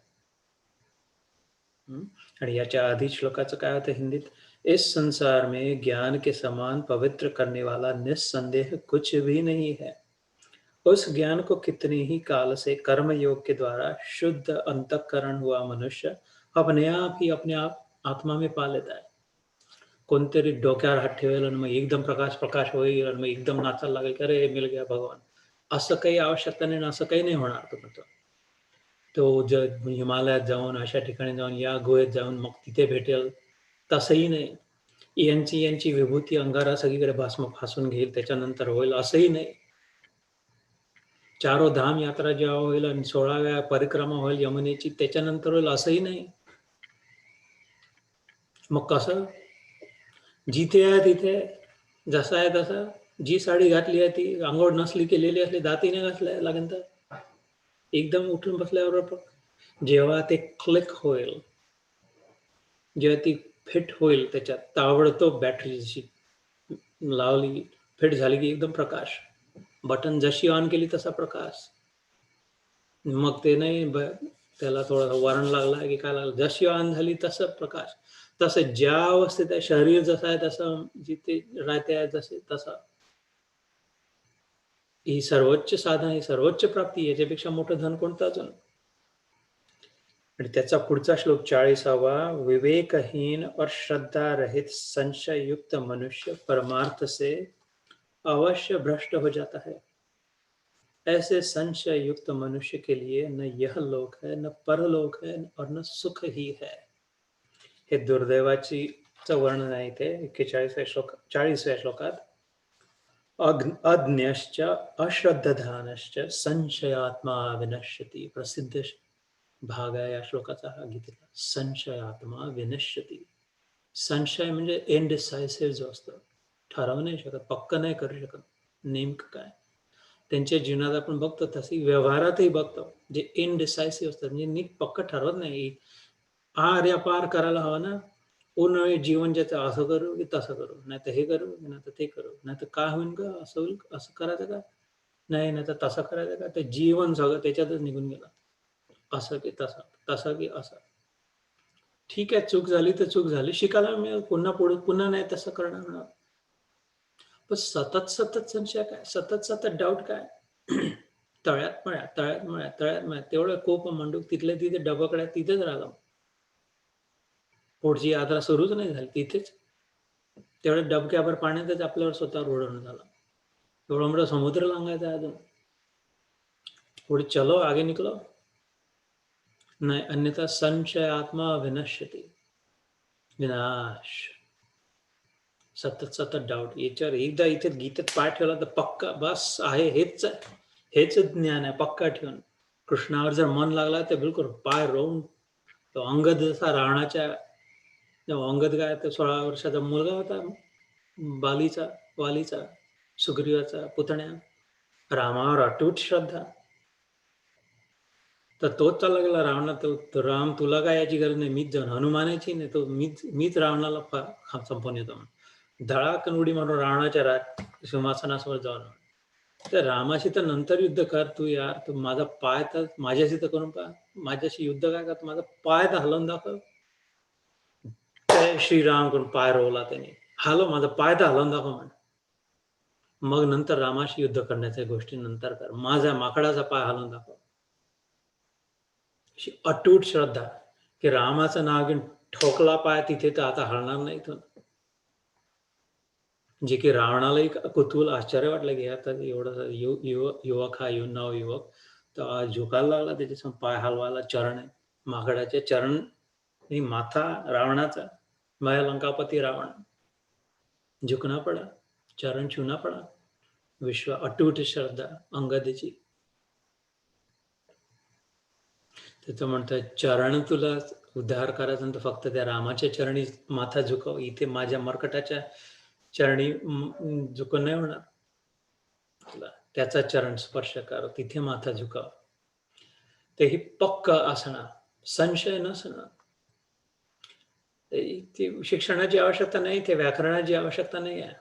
आणि याच्या आधी श्लोकाचं काय होतं हिंदीत? इस संसार में ज्ञान के समान पवित्र करने वाला निस्संदेह कुछ भी नहीं है. उस ज्ञान को कितने ही काल से कर्म योग के द्वारा शुद्ध अंतःकरण हुआ मनुष्य अपने आप ही अपने आप आत्मा में पा लेता है. कोणतरी डोक्यावर हात ठेवेल आणि मग एकदम प्रकाश प्रकाश होईल आणि मग एकदम नाचायला लागेल की अरे मिल गया भगवान, असं काही आवश्यकता नाही, असं काही नाही होणार. तो म्हणतो तो हिमालयात जाऊन, अशा ठिकाणी जाऊन, या गुहेत जाऊन मग तिथे भेटेल, तसंही नाही. यांची यांची विभूती अंगारा सगळीकडे भास्म फासून घेईल त्याच्यानंतर होईल, असंही नाही. चारो धाम यात्रा जेव्हा होईल आणि 16व्या परिक्रमा होईल यमुनेची, त्याच्यानंतर होईल, असंही नाही. मग कसं? जिथे आहे तिथे, जसा आहे तसा, जी साडी घातली आहे ती अंघोळ नसली केलेली असली, दातीने घातल्या लागेल तर एकदम उठून बसल्यावर जेव्हा ते क्लिक होईल, जेव्हा ती फिट होईल, त्याच्यात ताबडतोब बॅटरी जशी लावली, फिट झाली की एकदम प्रकाश, बटन जशी ऑन केली तसा प्रकाश. मग ते नाही त्याला थोडा वर्ण लागला की काय लागलं, जशी ऑन झाली तसं प्रकाश. तसं ज्या अवस्थेत आहे, शरीर जसं आहे तसं, जिथे राहते आहे जसे तसं, ही सर्वोच्च साधन, ही सर्वोच्च प्राप्ती, याच्यापेक्षा मोठं धन कोणतं अजून? आणि त्याचा पुढचा श्लोक 40वा. विवेकहीन और श्रद्धा रहित संशय युक्त मनुष्य परमार्थ से अवश्य भ्रष्ट हो जाता है। ऐसे संशय युक्त मनुष्य के लिए न यह लोक है, न परलोक है, और न सुख ही है. हे दुर्दैवाची वर्णन आहे इथे 40व्या श्लोकात. अज्ञश्च अश्रद्धधानश्च संशयात्मा विनश्यति. प्रसिद्ध भाग आहे या श्लोकाचा हा गीतेचा. संशयात्मा विनश्यति. संशय म्हणजे इनडिसायसिव्ह जो असतो, ठरवू नाही शकत, पक्क नाही करू शकत नेमकं काय. त्यांच्या जीवनात आपण बघतो, तशी व्यवहारातही बघतो, जे इनडिसायसिव्ह असतात, म्हणजे नीट पक्क ठरवत नाही. आर या पार करायला हवं ना, पूर्ण जीवन ज्याचं असं करू की तसं करू, नाही तर हे करू नाही तर ते करू, नाही तर काय होईल का, असं होईल, असं करायचं का, नाही तर तसं करायचं का. ते जीवन सगळं त्याच्यातच निघून गेलं. असं की तसं, तसं की असं. ठीक आहे, चूक झाली तर चूक झाली, शिकायला मिळेल, पुन्हा पुढे पुन्हा नाही तसं करणार ना. पण सतत सतत संशय काय, सतत सतत डाऊट काय. तळ्यात मळ्यात, तळ्यात मळ्यात, तळ्यात मळ्यात, तेवढं कोप मंडूक तिथल्या तिथे डबकड्यात तिथेच राहिलं. पुढची यात्रा सुरूच नाही झाली तिथेच. तेवढ्या डबक्याभर पाण्यातच आपल्यावर स्वतःवर ओढवणं झालं. एवढा मोठा समुद्र लांगायचा अजून. पुढे चलो आगे निकलो. नाही, अन्यथा संशय आत्मा विनश्यती. विनाश. सतत सतत डाऊट. याच्यावर एकदा इथे गीतेत पाय ठेवला तर पक्का बस आहे, हेच ज्ञान आहे, पक्का ठेवून. कृष्णावर जर मन लागला तर बिलकुल पाय रोवून. तो अंगद जसा रावणाच्या, अंगद काय तर 16 वर्षाचा मुलगा होता, वालीचा, सुग्रीवाचा पुतण्या. रामावर अटूट श्रद्धा. तर तोच चालला गेला रावणा. तो राम, तुला काय याची गरज नाही, मीच जाऊन. हनुमानाची नाही, तो मीच रावणाला संपवून येतो. धडाकन उडी मारून रावणाच्या सिंहासनासमोर जाऊन. तर रामाशी तर नंतर युद्ध कर तू यार, तू माझा पाय तर माझ्याशी तर करून पहा. माझ्याशी युद्ध काय कर, माझा पाय तर हलवून दाखव. श्रीराम करून पाय रोवला त्याने. हलव, माझा पाय तर हलवून दाखव म्हण. मग नंतर रामाशी युद्ध करण्याच्या गोष्टी नंतर कर, माझा माकडाचा पाय हलवून दाखव. अशी अटूट श्रद्धा की रामाचं नाव घेऊन ठोकला पाय तिथे तर आता हलणार नाही तो. जे की रावणालाही कुतूहल आश्चर्य वाटलं की आता एवढा युवक हा नवयुवक तर झुकायला लागला, त्याच्यासमोर पाय हलवायला. चरण आहे माकडाचे, चरण माथा रावणाचा, माया लंकापती रावण. झुकना पडा, चरण छूना पडा. विश्व अटूट श्रद्धा अंगदेची. त्याचं म्हणतं, चरण तुला उद्धार करायचा तर फक्त त्या रामाच्या चरणी माथा झुकव. इथे माझ्या मर्कटाच्या चरणी झुकून नाही होणार तुला. त्याचा चरण स्पर्श कर, तिथे माथा झुकाव. ते ही पक्क असणं, संशय नसणं. ती शिक्षणाची आवश्यकता नाही, ते व्याकरणाची आवश्यकता नाही आहे,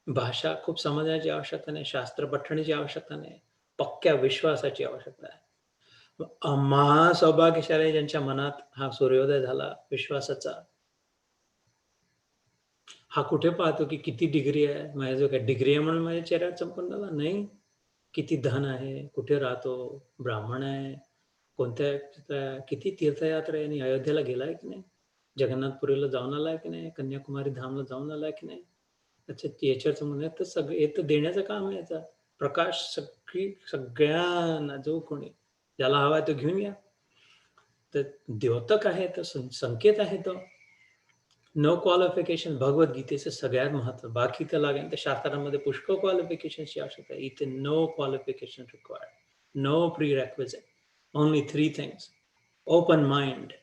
भाषा खूप समजण्याची आवश्यकता नाही, शास्त्र पठणीची आवश्यकता नाही, पक्क्या विश्वासाची आवश्यकता आहे. महासौभाग्यशाली ज्यांच्या मनात हा सूर्योदय झाला विश्वासाचा. हा कुठे पाहतो की किती डिग्री आहे, माझ्या जो काय डिग्री आहे म्हणून माझ्या चेहऱ्यावर चमकून झाला नाही. किती धन आहे, कुठे राहतो, ब्राह्मण आहे, कोणत्या किती तीर्थयात्रा आहे, अयोध्येला गेलाय की नाही, जगन्नाथपुरीला जाऊन आलाय की नाही, कन्याकुमारी धामला जाऊन आलाय की नाही. अच्छा, याच्याचं म्हणून तर सगळं येतं देण्याचं काम आहे याचा. प्रकाश सगळ्यांना, जो कोणी ज्याला हवा तो घेऊन या. तर द्योतक आहे, तर संकेत आहे तो. नो क्वालिफिकेशन भगवद्गीतेचं सगळ्यात महत्व. बाकी तर लागेल तर शास्त्रांमध्ये पुष्कळ क्वालिफिकेशनची आवश्यकता आहे. इथे no qualification required, no prerequisite, only 3 things: open mind,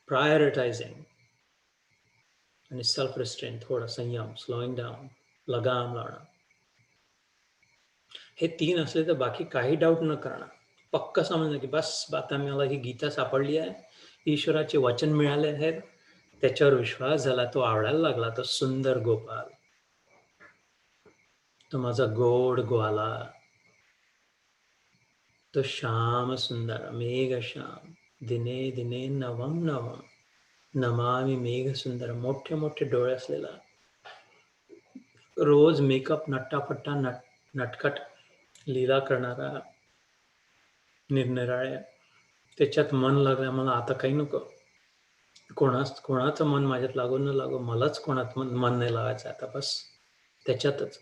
prioritising आणि सेल्फ रिस्ट्रेन, थोडा संयम, स्लोईंग डाऊन, लगाम लावणं. हे 3 असले तर बाकी काही डाऊट न करणं. पक्क समजणं की बस आता मला ही गीता सापडली आहे, ईश्वराचे वचन मिळाले आहेत, त्याच्यावर विश्वास झाला, तो आवडायला लागला, तो सुंदर गोपाल, तो माझा गोड ग्वाला, तो श्याम सुंदर मेघ श्याम, दिने दिने नवम नवम नमामि मेघ सुंदर. मोठे मोठे डोळे असलेला, रोज मेकअप नट्टापट्टा नटखट लीला करणारा, निरनिराळ्या, त्याच्यात मन लागलं. मला आता काही नको, कोणाचं मन माझ्यात लागू न लागो, मलाच कोणात मन नाही लावायचं आता, बस त्याच्यातच.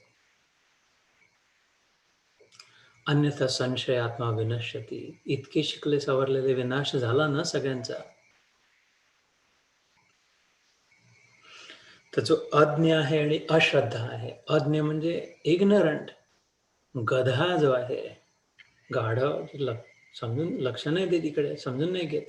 अन्यथा संशय आत्मा विनश्यती. इतके शिकले सवरलेले विनाश झाला ना सगळ्यांचा. तर जो अज्ञ आहे आणि अश्रद्धा आहे. अज्ञ म्हणजे इग्नरंट, गधा जो आहे, गाढव, समजून लक्ष नाही देत इकडे, समजून नाही घेत.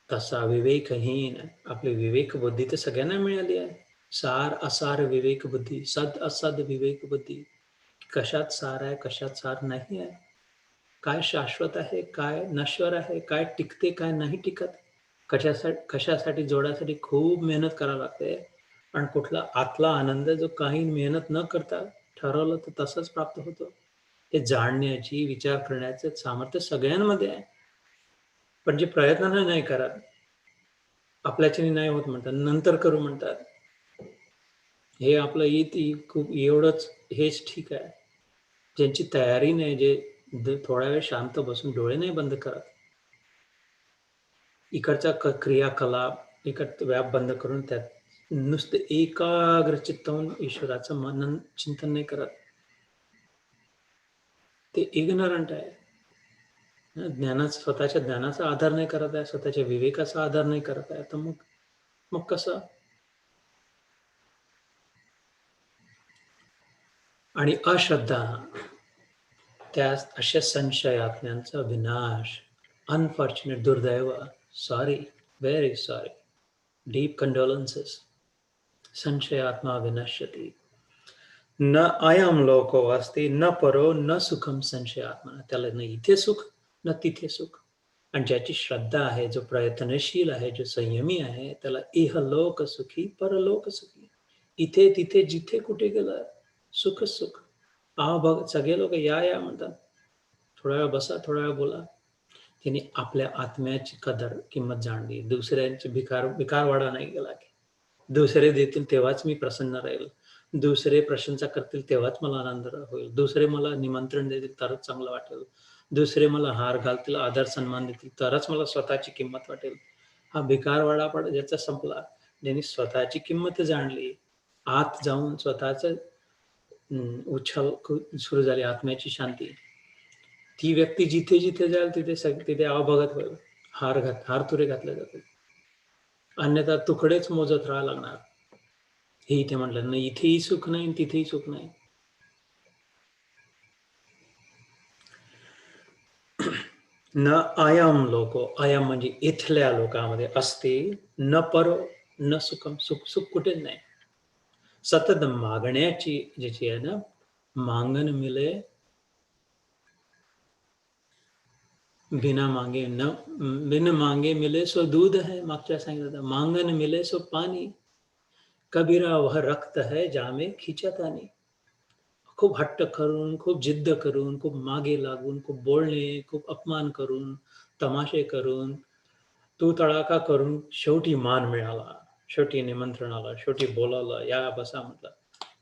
तसा विवेकहीन. आपली विवेक बुद्धी तर सगळ्यांना मिळाली आहे. सार असार विवेक बुद्धी, सद असद विवेक बुद्धी. कशात सार आहे, कशात सार नाही आहे, काय शाश्वत आहे, काय नश्वर आहे, काय टिकते, काय नाही टिकत, कशासाठी जोडासाठी खूप मेहनत करावी लागते. आणि कुठला आतला आनंद जो काही मेहनत न करता ठरवलं तर तसंच प्राप्त होतो. हे जाणण्याची, विचार करण्याचं सामर्थ्य सगळ्यांमध्ये आहे. पण जे प्रयत्न नाही करत, आपल्याच्याने नाही होत म्हणतात, नंतर करू म्हणतात. हे आपलं खूप एवढंच, हेच ठीक आहे. ज्यांची तयारी नाही, जे थोडा वेळ शांत बसून डोळे नाही बंद करत, इकडचा क्रियाकलाप, इकडचा व्याप बंद करून त्यात नुसते एकाग्र चित्त होऊन ईश्वराचं मनन चिंतन नाही करत, ते इग्नोरंट आहे. स्वतःच्या ज्ञानाचा आधार नाही करत आहे, स्वतःच्या विवेकाचा आधार नाही करत आहे, तर मग मग कसं? आणि अश्रद्धा, त्या अशा संशयात्म्यांचा विनाश. अनफॉर्च्युनेट, दुर्दैव, sorry, very sorry, deep condolences. संशयात्मा विनश्यती. न अयम लोको अस्ति न परो न सुखम संशयात्मा. त्याला न इथे सुख न तिथे सुख. आणि ज्याची श्रद्धा आहे, जो प्रयत्नशील आहे, जो संयमी आहे, त्याला इहलोक सुखी परलोक सुखी. इथे तिथे जिथे कुठे गेलं सुख सुख. बघ, सगळे लोक या म्हणतात, थोडा वेळ बसा, थोडा वेळ बोला. त्यांनी आपल्या आत्म्याची कदर, किंमत जाणली. दुसऱ्यांची विकारवाडा नाही गेला की दुसरे देतील तेव्हाच मी प्रसन्न राहील, दुसरे प्रशंसा करतील तेव्हाच मला आनंद होईल, दुसरे मला निमंत्रण देतील तरच चांगलं वाटेल, दुसरे मला हार घालतील, आदर सन्मान देतील तरच मला स्वतःची किंमत वाटेल. हा भिकारवाडा पण ज्याचा संपला, ज्यांनी स्वतःची किंमत जाणली, आत जाऊन स्वतःच उच्छल सुरू झाली, आत्म्याची शांती. ती व्यक्ती जिथे जिथे जाईल तिथे अवभगत होईल, हार तुरे घातले जातील. अन्यथा तुकडेच मोजत राहावं लागणार. हे इथे म्हटलं ना, इथेही सुख नाही, तिथेही सुख नाही. न अयम लोको, अयम म्हणजे इथल्या लोकांमध्ये असते, न परो न सुखम, सुख सुख कुठेच नाही. सतत मागण्याची ज्याची आहे ना, मांगन मिले बिना मांगे न, बिन मांगे मिले सो दूध है. मागच्या सांगितलं, मांगन मिले सो पाणी. कबीरा वह रक्त है जामे खिचतानी. खूप हट्ट करून, खूप जिद्द करून, खूप मागे लागून, खूप बोलणे, खूप अपमान करून, तमाशे करून, तू तडाखा करून शेवटी मान मिळाला, शेवटी निमंत्रण आलं, शेवटी बोलावलं, या बसा म्हटलं,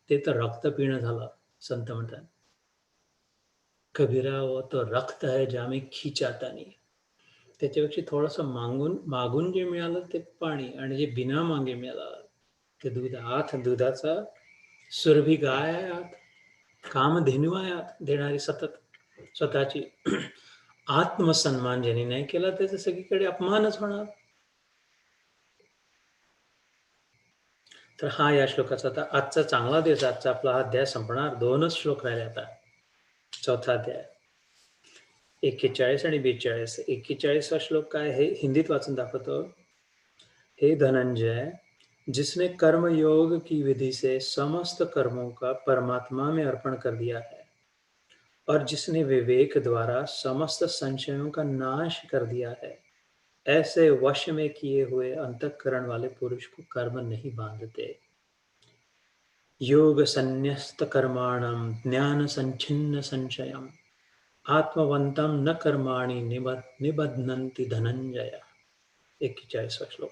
ते तर रक्त पिणं झालं. संत म्हणतात, कबीरा व तो रक्त आहे जामे खिचातानी. त्याच्यापेक्षा थोडंसं मागून जे मिळालं ते पाणी, आणि जे बिना मागे मिळालं ते दूध. आत दुधाचा सुरभी गाय आहे, आत कामधेनू आहे, आत देणारी सतत स्वतःची. आत्मसन्मान ज्यांनी नाही केला त्याचा सगळीकडे अपमानच होणार. तर हा या श्लोकाचा आता आजचा चांगला दिवस. आजचा आपला हा अध्याय संपणार, 2च श्लोक राहिले आता. चौथा अध्याय 41 आणि 42. 41वा श्लोक काय, हे हिंदीत वाचून दाखवतो. हे धनंजय, जिसने कर्म योग की विधि से समस्त कर्मों का परमात्मा में अर्पण कर दिया है, और जिसने विवेक द्वारा समस्त संशयों का नाश कर दिया है, ऐसे वश में किए हुए अंतःकरण वाले पुरुष को कर्म नहीं बांधते. योग संन्यस्त कर्माणम ज्ञान संचिन्न संशयम आत्मवंतम न कर्माणि निबध्नन्ति धनंजय. 41वा श्लोक.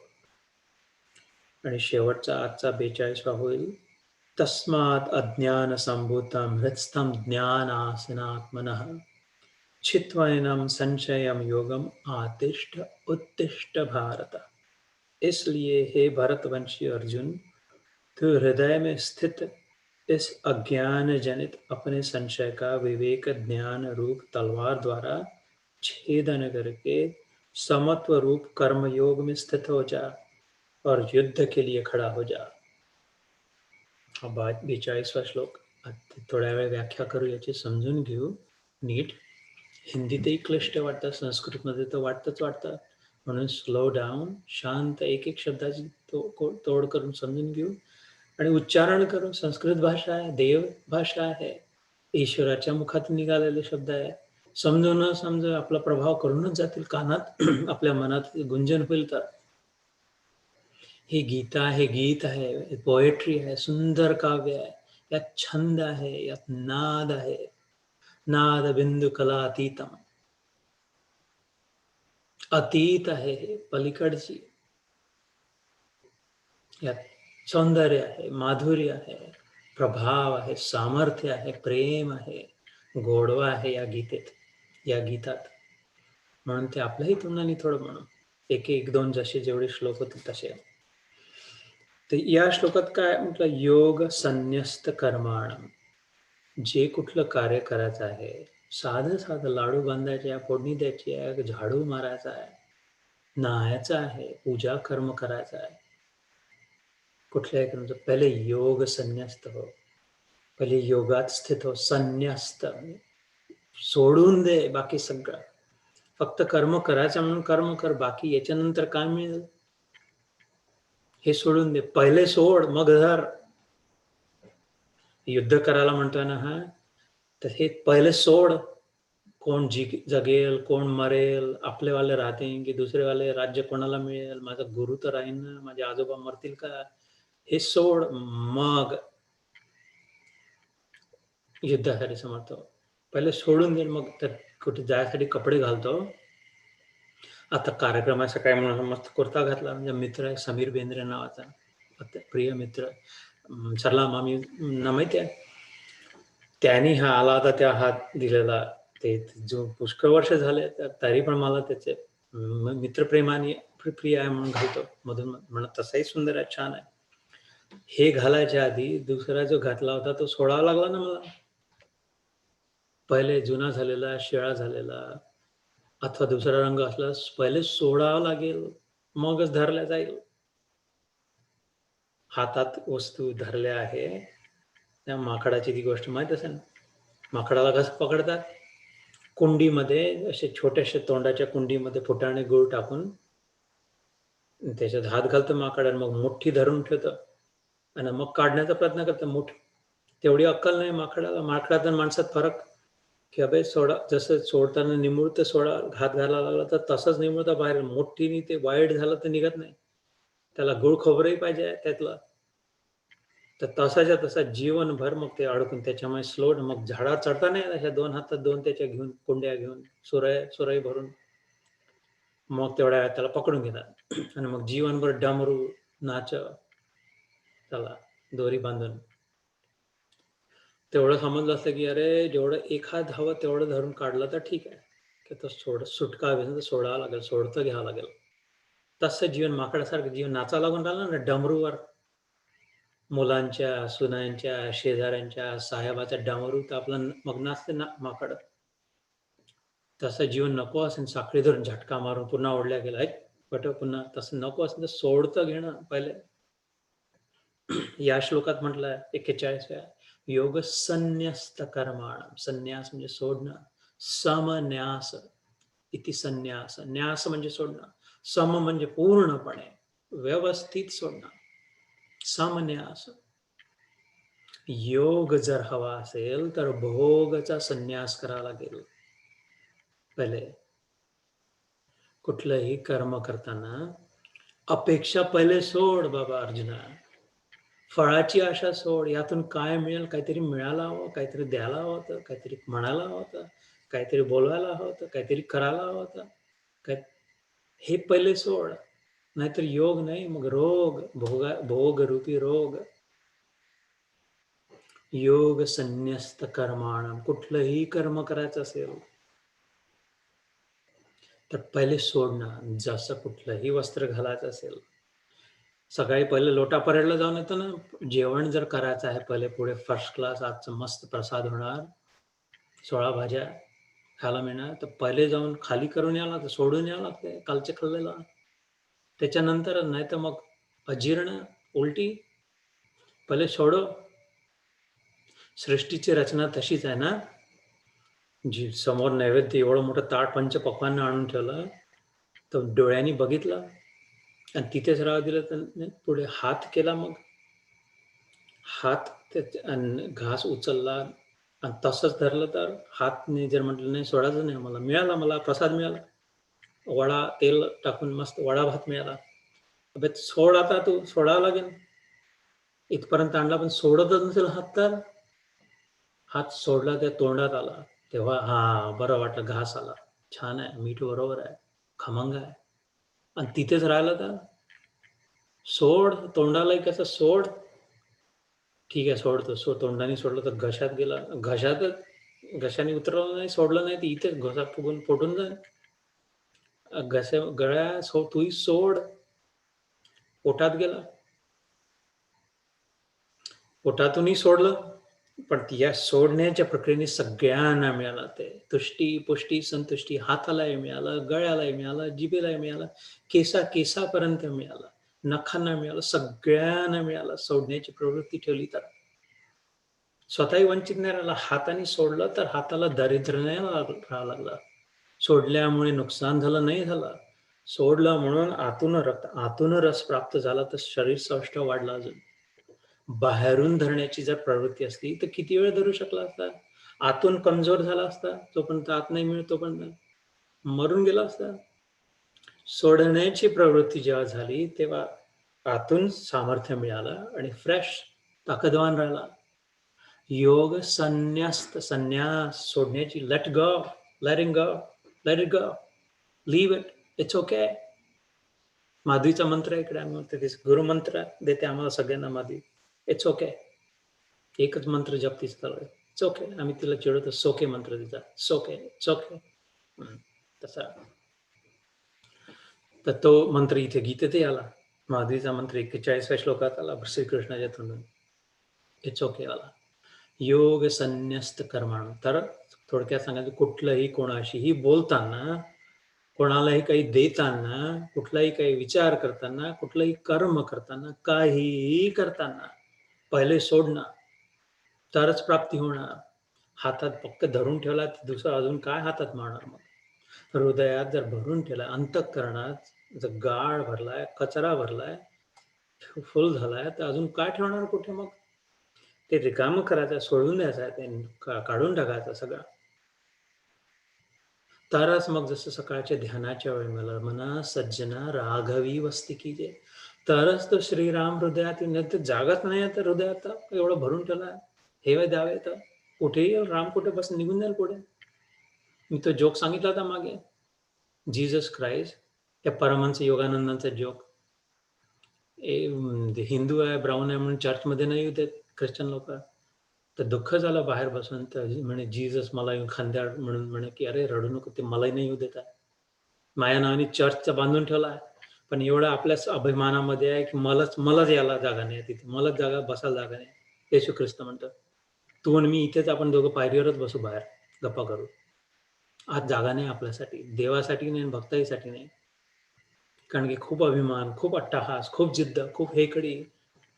आणि शेवटचा आजचा 42वा होईल. तस्मात् अज्ञान संभूतम हृत्स्थम ज्ञानासनात्मनः छित्त्वैनं संशयम योगम आतिष्ठ उत्तिष्ठ भारत. इसलिए हे भरतवंशी अर्जुन, तो हृदय में स्थित इस अज्ञान जनित अपने संशय का विवेक ज्ञान रूप तलवार द्वारा छेदन करके समत्व रूप कर्म योग में स्थित हो जा और युद्ध के लिए खड़ा हो जा. हा 42वा श्लोक. थोड्या वेळ व्याख्या करू, याची समजून घेऊ नीट. हिंदीतही क्लिष्ट वाटतं, संस्कृतमध्ये तर वाटतं. म्हणून स्लो डाऊन, शांत एक एक शब्दाची तोड करून समजून घेऊ आणि उच्चारण करून. संस्कृत भाषा आहे, देव भाषा आहे, ईश्वराच्या मुखातून निघालेले शब्द आहे. समजून न समजून आपला प्रभाव करूनच जातील कानात, आपल्या मनात गुंजन होईल. तर हे गीता आहे, गीत आहे, पोएट्री आहे, सुंदर काव्य आहे, यात छंद आहे, यात नाद आहे. नाद बिंदू कला अतीतम, अतीत आहे, पलीकडची. यात सौंदर्य आहे, माधुर्य आहे, प्रभाव आहे, सामर्थ्य आहे, प्रेम आहे, गोडवा आहे या गीतेत, या गीतात. म्हणून ते आपल्याही तोंडाने थोडं म्हणून एक एक दोन जसे जेवढे श्लोक होते तसे. तर या श्लोकात काय म्हटलं? योग संन्यस्त कर्माणम. जे कुठलं कार्य करायचं आहे, साधं लाडू बांधायचे आहे, फोडणी द्यायची आहे, झाडू मारायचा आहे, न्हायचं आहे, पूजा कर्म करायचं आहे, कुठल्याही कर्माचं पहिले योग संन्यस्त हो. पहिले योगात स्थित हो. संन्यस्त सोडून दे बाकी सगळं. फक्त कर्म करायचं म्हणून कर्म कर, बाकी याच्यानंतर काय मिळेल हे सोडून दे. पहिले सोड मग धर. युद्ध करायला म्हणतोय ना हा, तर हे पहिले सोड. कोण जगेल, कोण मरेल, आपलेवाले राहतील की दुसरेवाले राज्य कोणाला मिळेल, माझा गुरु तर राहील ना, माझे आजोबा मरतील का, हे सोड. मग युद्धासाठी समर्थ. पहिले सोडून दे. मग तर कुठे जायसाठी कपडे घालतो. आता कार्यक्रम आहे सकाळी म्हणून मस्त कुर्ता घातला. म्हणजे मित्र आहे समीर बेंद्रे नावाचा, प्रिय मित्र, सरला मामी ना माहिती आहे. त्यांनी हा आला होता, त्या हात दिलेला. ते जो पुष्कळ वर्ष झाले तरी पण मला त्याचे मित्रप्रेमाने प्रिय आहे म्हणून घालतो मधून म्हणत. तसाही सुंदर आहे, छान आहे. हे घालायच्या आधी दुसरा जो घातला होता तो सोडावा लागला ना मला. पहिले जुना झालेला, शिळा झालेला अथवा दुसरा रंग असला पहिले सोडावा लागेल, मगच धरल्या जाईल. हातात वस्तू धरल्या आहे, त्या माकडाची ती गोष्ट माहित असेल. माकडाला कसं पकडतात? कुंडीमध्ये, असे छोट्याशा तोंडाच्या कुंडीमध्ये फुटाणे गुळ टाकून त्याच्यात हात घालतं माकड आणि मग मुठ्ठी धरून ठेवतं आणि मग काढण्याचा प्रयत्न करतं मुठ. तेवढी अक्कल नाही माकडाला. माकडात आणि माणसात फरक की अबे सोडा, जसं सोडताना निमुळतं सोडा हात घालायला लागला तर तसंच निमुळता बाहेर. मुठ्ठीने ते वाईट झालं तर निघत नाही. त्याला गुळ खोबरंही पाहिजे त्यातलं. तर तसाच्या तसा जीवनभर मग ते अडकून त्याच्यामुळे स्लो. मग झाडावर चढता नाही अशा दोन हातात दोन त्याच्या घेऊन, कुंड्या घेऊन, सुराई भरून मग तेवढ्या वेळात त्याला पकडून घेतात आणि मग जीवनभर डमरू नाच त्याला दोरी बांधून. तेवढं समजलं असतं की अरे जेवढं एखाद हवं तेवढं धरून काढलं तर ठीक आहे, की तो सुटका हवी तर सोडावं लागेल, सोडतं घ्यावं लागेल. तसं जीवन माकडासारखं जीवन नाचा लागून राहिलं ना डमरूवर. मुलांच्या, सुनांच्या, शेजाऱ्यांच्या, साहेबाच्या डमरू तर आपलं मग नाचते ना माकड. तसं जीवन नको असेल, साखळी धरून झटका मारून पुन्हा ओढल्या गेला पट पुन्हा तसं नको असेल तर सोडतं घेणं पहिले. या श्लोकात म्हटलंय 41व्या, योग संन्यस्त कर्माण. संन्यास म्हणजे सोडणं. समन्यास इति संन्यास. न्यास म्हणजे सोडणं. सम म्हणजे पूर्णपणे व्यवस्थित सोडणं. समन्यास. योग जर हवा असेल तर भोगचा संन्यास करावा लागेल. पहिले कुठलंही कर्म करताना अपेक्षा पहिले सोड बाबा अर्जुना. फळाची आशा सोड. यातून काय मिळेल? काहीतरी मिळायला हवं, काहीतरी द्यायला हवं होतं, काहीतरी म्हणायला हवं होतं, काहीतरी बोलवायला हवं होतं, काहीतरी करायला हवं होतं. काय हे पहिले सोड. नाहीतर योग नाही, मग रोग, भोग रूपी रोग. योग संन्यस्त कर्माण. कुठलंही कर्म करायचं असेल तर पहिले सोडणं. जसं कुठलंही वस्त्र घालायचं असेल सकाळी पहिले लोटा परेडला जाऊन येतो ना, जेवण जर करायचं आहे पहिले पुढे फर्स्ट क्लास आजचं मस्त प्रसाद होणार, 16 भाज्या खायला मिळणार, तर पहिले जाऊन खाली करून यावं लागतं, सोडून यावं लागते कालचे खाल्लेलं. त्याच्यानंतर नाही तर मग अजीर्ण, उलटी पहिले सोडो. सृष्टीची रचना तशीच आहे ना, जी समोर नैवेद्य एवढं मोठं ताट पंचपक्वान्न आणून ठेवलं, तर डोळ्यांनी बघितलं आणि तिथेच राहू दिलं, तर पुढे हात केला, मग हात आणि घास उचलला आणि तसंच धरलं, तर हातने जर म्हटलं नाही सोडायचं नाही, मला मिळाला, मला प्रसाद मिळाला, वडा तेल टाकून मस्त वडा भात मिळाला. अबे सोड, आता तू सोडावं लागेल. इथपर्यंत आणला पण सोडतच नसेल हात, तर हात सोडला, त्या तोंडात आला, तेव्हा बरं वाटलं, घास आला, छान आहे, मीठ बरोबर आहे, खमंग आहे. आणि तिथेच राहिलं तर सोड, तोंडाला कसं सोड, ठीक आहे सोडतो, तोंडाने सोडलं तर घशात गेला, घशाने उतरवलं नाही, सोडलं नाही, तर इथेच घसा फुगून फुटून जाईल. गळ्या तूही सोड, पोटात गेला, पोटातूनही सोडलं, पण या सोडण्याच्या प्रक्रियेने सगळ्यांना मिळालं, ते तुष्टी पुष्टी संतुष्टी, हातालाही मिळालं, गळ्यालाही मिळालं, जिभेलाही मिळालं, केसापर्यंत मिळालं, नखांना मिळालं, सगळ्यांना मिळालं. सोडण्याची प्रवृत्ती ठेवली तर स्वतःही वंचित नाही राहिला. हाताने सोडलं तर हाताला दारिद्र्य नाही राहावं लागलं, सोडल्यामुळे नुकसान झालं नाही झालं. सोडलं म्हणून आतून रस प्राप्त झाला, तर शरीर सौष्ठव वाढलं. अजून बाहेरून धरण्याची जर प्रवृत्ती असती तर किती वेळ धरू शकला असता, आतून कमजोर झाला असता, तोपर्यंत आत नाही मिळत, तोपर्यंत मरून गेला असता. सोडण्याची प्रवृत्ती जेव्हा झाली, तेव्हा आतून सामर्थ्य मिळालं आणि फ्रेश, ताकदवान राहिला. योग संन्यास सोडण्याची, let go, letting go, let it go, leave it, it's okay. माधवीचा मंत्र इकडे आम्ही गुरुमंत्र देते आम्हाला सगळ्यांना माधवी, इट्स ओके. एकच मंत्र जप तिचा चालू आहे, इट्स ओके. आम्ही तिला चिडवतो, सोके मंत्र तिचा, सोके, इट्स ओके. तसा तर तो मंत्र इथे गीतेतही आला, माधवीचा मंत्र 41व्या श्लोकात आला श्रीकृष्णाच्या तोंडून, इट्स ओके आला. योग संन्यस्त कर्माणु. तर थोडक्यात सांगायचं, कुठलंही कोणाशीही बोलताना, कोणालाही काही देताना, कुठलाही काही विचार करताना, कुठलंही कर्म करताना, काहीही करताना पहिले सोडणं, तरच प्राप्ती होणार. हातात फक्त धरून ठेवला तर दुसरं अजून काय हातात मारणार? मग हृदयात जर भरून ठेवला, अंतःकरणात जर गाळ भरलाय, कचरा भरलाय, फुल झालाय, तर अजून काय ठेवणार कुठे? मग ते रिकामं करायचं, सोडून द्यायचं, ते काढून टाकायचं सगळं. तरच मग जसं सकाळच्या ध्यानाच्या वेळी मला म्हणा, सज्जना राघवी वस्ती कीजे, तरच तो श्रीराम हृदयात, नाही तर जागत नाही तर हृदयात एवढं भरून ठेवला, हे द्यावे तर कुठेही राम कुठे बस निघून जाईल पुढे. मी तो जोक सांगितला होता मागे, जीसस क्राइस्ट, त्या परमहंस योगानंदांचा जोक. हिंदू आहे, ब्राऊन आहे म्हणून चर्चमध्ये नाही येऊ देत ख्रिश्चन लोक, तर दुःख झालं बाहेर बसून, तर म्हणे जीसस मला येऊन खांद्यावर म्हणून म्हणे की अरे रडू नको, ते मलाही नाही येऊ देत आहे. माझ्या नावाने चर्चचा बांधून ठेवला आहे, पण एवढं आपल्याच अभिमानामध्ये आहे की मलाच यायला जागा नाही, तिथे मलाच बसायला जागा नाही. येशू ख्रिस्त म्हणतो, तू आणि मी इथेच, आपण दोघं पायरीवरच बसू बाहेर, गप्पा करू. आज जागा नाही आपल्यासाठी, देवासाठी नाही, भक्ताईसाठी नाही. कारण की खूप अभिमान, खूप अट्टहास, खूप जिद्द, खूप हेकडी,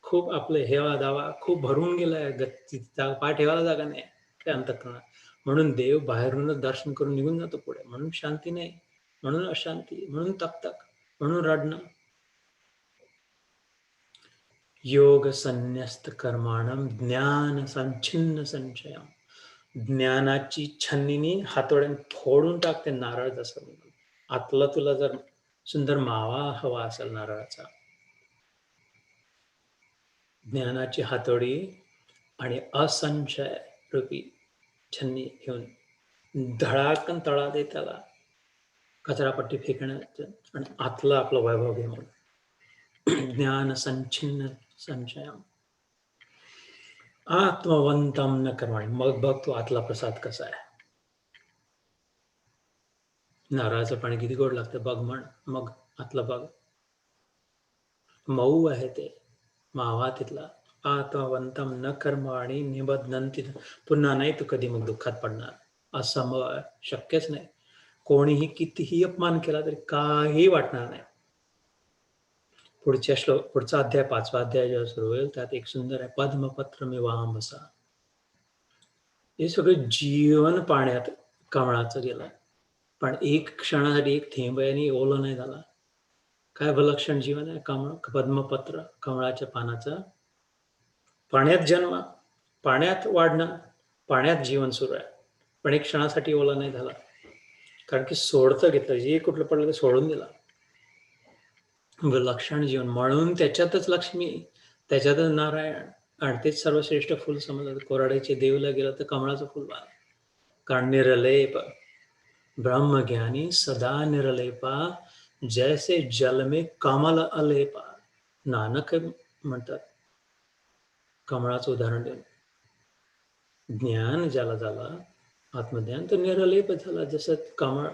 खूप आपले हेवा दावा खूप भरून गेलाय, पाय ठेवायला जागा नाही त्या अंतःकरणात. म्हणून देव बाहेरूनच दर्शन करून निघून जातो पुढे. म्हणून शांती नाही, म्हणून अशांती, म्हणून तक म्हणून रडणं. योग संन्यस्त कर्माणम ज्ञान संचिन्न संशयम. ज्ञानाची छन्नीनी हातोड्याने फोडून टाकते नारळ. जसं आतला तुला जर सुंदर मावा हवा असेल नारळाचा, ज्ञानाची हातोडी आणि असंशय रूपी छन्नी घेऊन धडाकन तळा दे त्याला, कचरापट्टी फेकण्याचं, आणि आतला आपला वैभव घे म्हणून. ज्ञान संचिन्न संशयम आत्मवंतम न कर्माणी. मग बघ तो आतला प्रसाद कसा आहे. नारळाचं पाणी किती गोड लागतं बघ, म्हण मग आतला बघ. मऊ आहे ते मावा तिथला. आत्मवंतम न कर्म आणि निबद्धन्ति. पुन्हा नाही तू कधी मग दुःखात पडणार. असंभव आहे, शक्यच नाही. कोणीही कितीही अपमान केला तरी काही वाटणार नाही. पुढचा अध्याय 5वा अध्याय जेव्हा सुरू होईल त्यात एक सुंदर आहे, पद्मपत्र मिवांबसा. हे सगळं जीवन पाण्यात कमळाचं गेलं, पण एक क्षणासाठी एक थेंबही ओलं नाही झाला. काय विलक्षण जीवन आहे. पद्मपत्र कमळाच्या पानाचं. पाण्यात जन्म, पाण्यात वाढणं, पाण्यात जीवन सुरू आहे, पण एक क्षणासाठी ओला नाही झाला. कारण की सोडतं घेतलं, जे कुठलं पडलं ते सोडून दिला. विलक्षण जीवन, म्हणून त्याच्यातच लक्ष्मी, त्याच्यातच नारायण, आणि तेच सर्वश्रेष्ठ फुल समजलं. कोराड्याचे देवला गेलं तर कमळाचं फुल पाहा. कारण निरलेप ब्रह्मज्ञानी सदा निरलेपा, जैसे जल में कमल अलेपा. नानक म्हणतात कमळाचं उदाहरण देऊन. ज्ञान ज्याला झालं, आत्मज्ञान, तर निरलेप झाला. जसं कमळ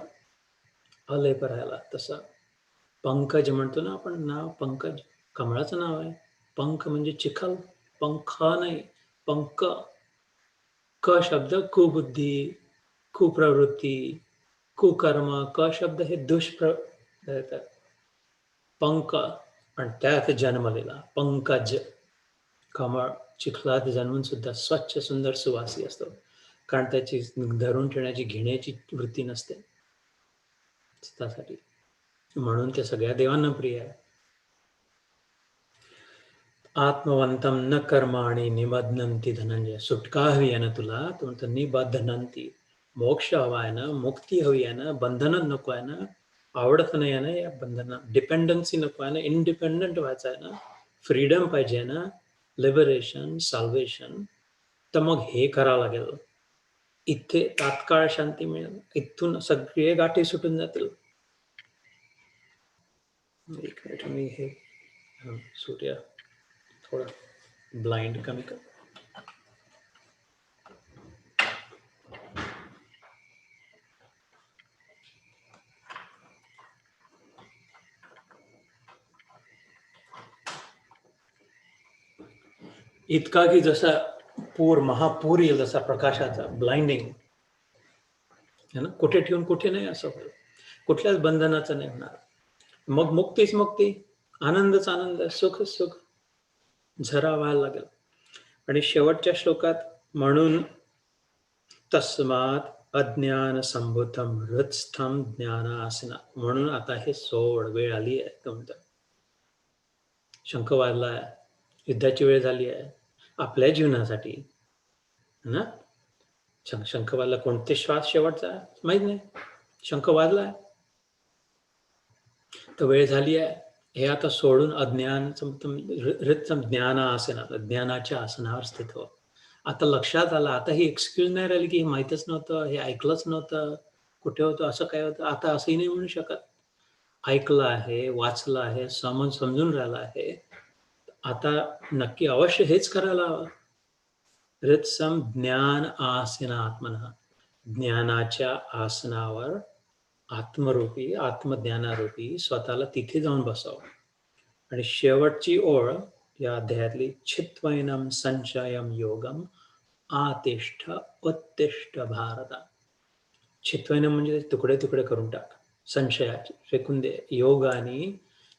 अलेप राहिला तसं. पंकज म्हणतो ना आपण, नाव पंकज कमळाचं नाव आहे. पंख म्हणजे चिखल, पंख नाही, पंक. क शब्द कुबुद्धी, कुप्रवृत्ती, कुकर्म. क शब्द हे पंक, आणि त्यात जन्मलेला पंकज. कमळ चिखलात जन्मून सुद्धा स्वच्छ सुंदर सुवासी असतो, कारण त्याची धरून ठेवण्याची घेण्याची वृत्ती नसते स्वतःसाठी. म्हणून ते सगळ्या देवांना प्रिय आहे. आत्मवंतम न कर्माणि निबध्नन्ति धनंजय. सुटका हवी आहे ना तुला, तर निबध्नन्ति. मोक्ष हवा आहे ना, मुक्ती हवी आहे ना, बंधन नको आहे ना, आवडत नाही आहे ना या बंधना, डिपेंडन्सी नको आहे ना, इंडिपेंडंट व्हायचं आहे ना, फ्रीडम पाहिजे ना, लिबरेशन, साल्वेशन, तर मग हे करावं लागेल. इथे तात्काळ शांती मिळेल, इथून सगळे गाठी सुटून जातील. एक मिनिट, मी हे सूर्य थोडा ब्लाइंड कमी कर. इतका की जसा महापूर येईल, जसा प्रकाशाचा ब्लाइंडिंग है ना, कुठे ठेवून कुठे नाही असं होईल. कुठल्याच बंधनाचं नाही होणार. मग मुक्तीच मुक्ती, आनंदच आनंद, सुख सुख झरा व्हायला लागेल. आणि शेवटच्या श्लोकात म्हणून तस्मात अज्ञान संभूतम हृत्स्थम ज्ञानासना. म्हणून आता हे सोड, वेळ आली आहे. तो म्हणतो शंख वाजलाय, युद्धाची वेळ झाली आहे आपल्या जीवनासाठी ना. शंख वाजला, कोणते श्वास शेवटचा माहित नाही, शंख वाजलाय तर वेळ झाली आहे. हे आता सोडून अज्ञान ज्ञान आसना, ज्ञानाच्या आसनावर स्थित हो. आता लक्षात आलं, आता ही एक्सक्यूज नाही राहिली की हे माहीतच नव्हतं, हे ऐकलंच नव्हतं, कुठे होतं, असं काय होतं. आता असंही नाही म्हणू शकत. ऐकलं आहे, वाचलं आहे, समजून राहिलं आहे, आता नक्की अवश्य हेच करायला हवं. हृत्सम ज्ञान आसना आत्मना. ज्ञानाच्या आसनावर आत्मरूपी, आत्मज्ञानारूपी स्वतःला तिथे जाऊन बसावं. आणि शेवटची ओळ या अध्यायातली, छित्वैनम संशयम योगम आतिष्ठ उत्तिष्ठ भारत. छित्वैनम म्हणजे तुकडे तुकडे करून टाक, संशयाचे फेकून दे. योग आणि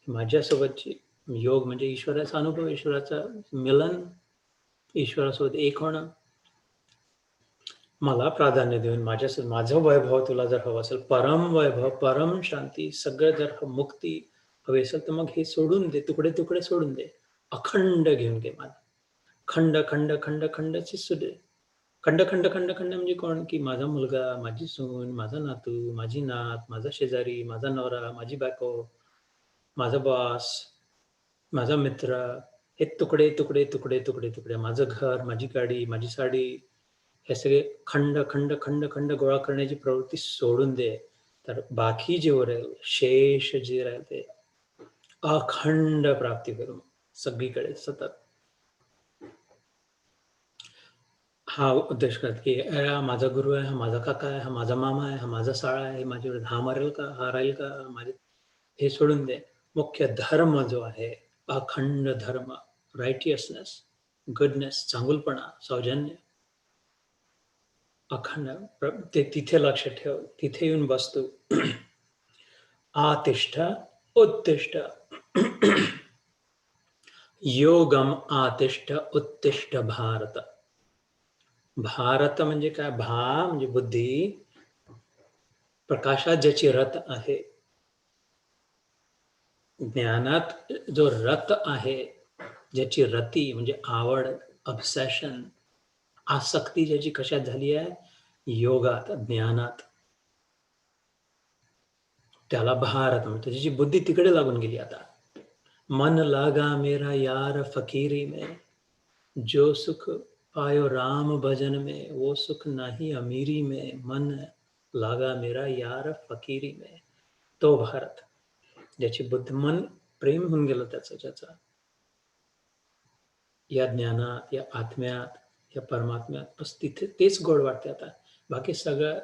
माझ्यासोबतची, योग म्हणजे ईश्वराचा अनुभव, ईश्वराचं मिलन, ईश्वरासोबत एक होणं. मला प्राधान्य देऊन माझं वैभव तुला जर हवं असेल, परम वैभव, परम शांती, सगळं जर मुक्ती हवी असेल, तर मग हे सोडून दे, तुकडे तुकडे सोडून दे, अखंड घेऊन घे मला. खंड खंड खंड खंडची सुदे. खंड खंड खंड खंड म्हणजे कोण? की माझा मुलगा, माझी सून, माझा नातू, माझी नात, माझा शेजारी, माझा नवरा, माझी बायको, माझा बॉस, माझा मित्र, हे तुकडे तुकडे तुकडे तुकडे तुकडे, माझं घर, माझी गाडी, माझी साडी, हे सगळे खंड खंड खंड खंड गोळा करण्याची प्रवृत्ती सोडून दे. तर बाकी जे उरेल, शेष जे राहील ते अखंड प्राप्ती करू सगळीकडे सतत. हा उद्देश करत की हा माझा गुरु आहे, हा माझा काका आहे, हा माझा मामा आहे, हा माझा साळा आहे, माझ्यावर हा मरेल का, हा राहील का, माझे, हे सोडून दे. मुख्य धर्म जो आहे अखंड धर्म, रायटियसनेस, गुडनेस, चांगुलपणा, सौजन्य, अखंड, ते तिथे लक्ष ठेव, तिथे येऊन बसतो. आतिष्ठ उत्तिष्ठ, योगम आतिष्ठ उत्तिष्ठ भारत. भारत म्हणजे काय? भा म्हणजे बुद्धी, प्रकाशात ज्याची रत आहे, ज्ञानात जो रत आहे, ज्याची रती म्हणजे आवड, ऑब्सेशन, आसक्ती ज्याची कशात झाली आहे? योगात, ज्ञानात, त्याला भारत म्हणतो. ज्याची बुद्धी तिकडे लागून गेली. आता मन लागा मेरा यार फकीरी में, जो सुख पायो राम भजन में, वो सुख नाही अमीरी में, मन लागा मेरा यार फकीरी में. तो भारत, ज्याची बुद्धी, मन प्रेम होऊन गेलं त्याचं, ज्याचा या ज्ञानात, या आत्म्यात, या परमात्म्यात, बस तिथे तेच गोड वाटते. आता बाकी सगळं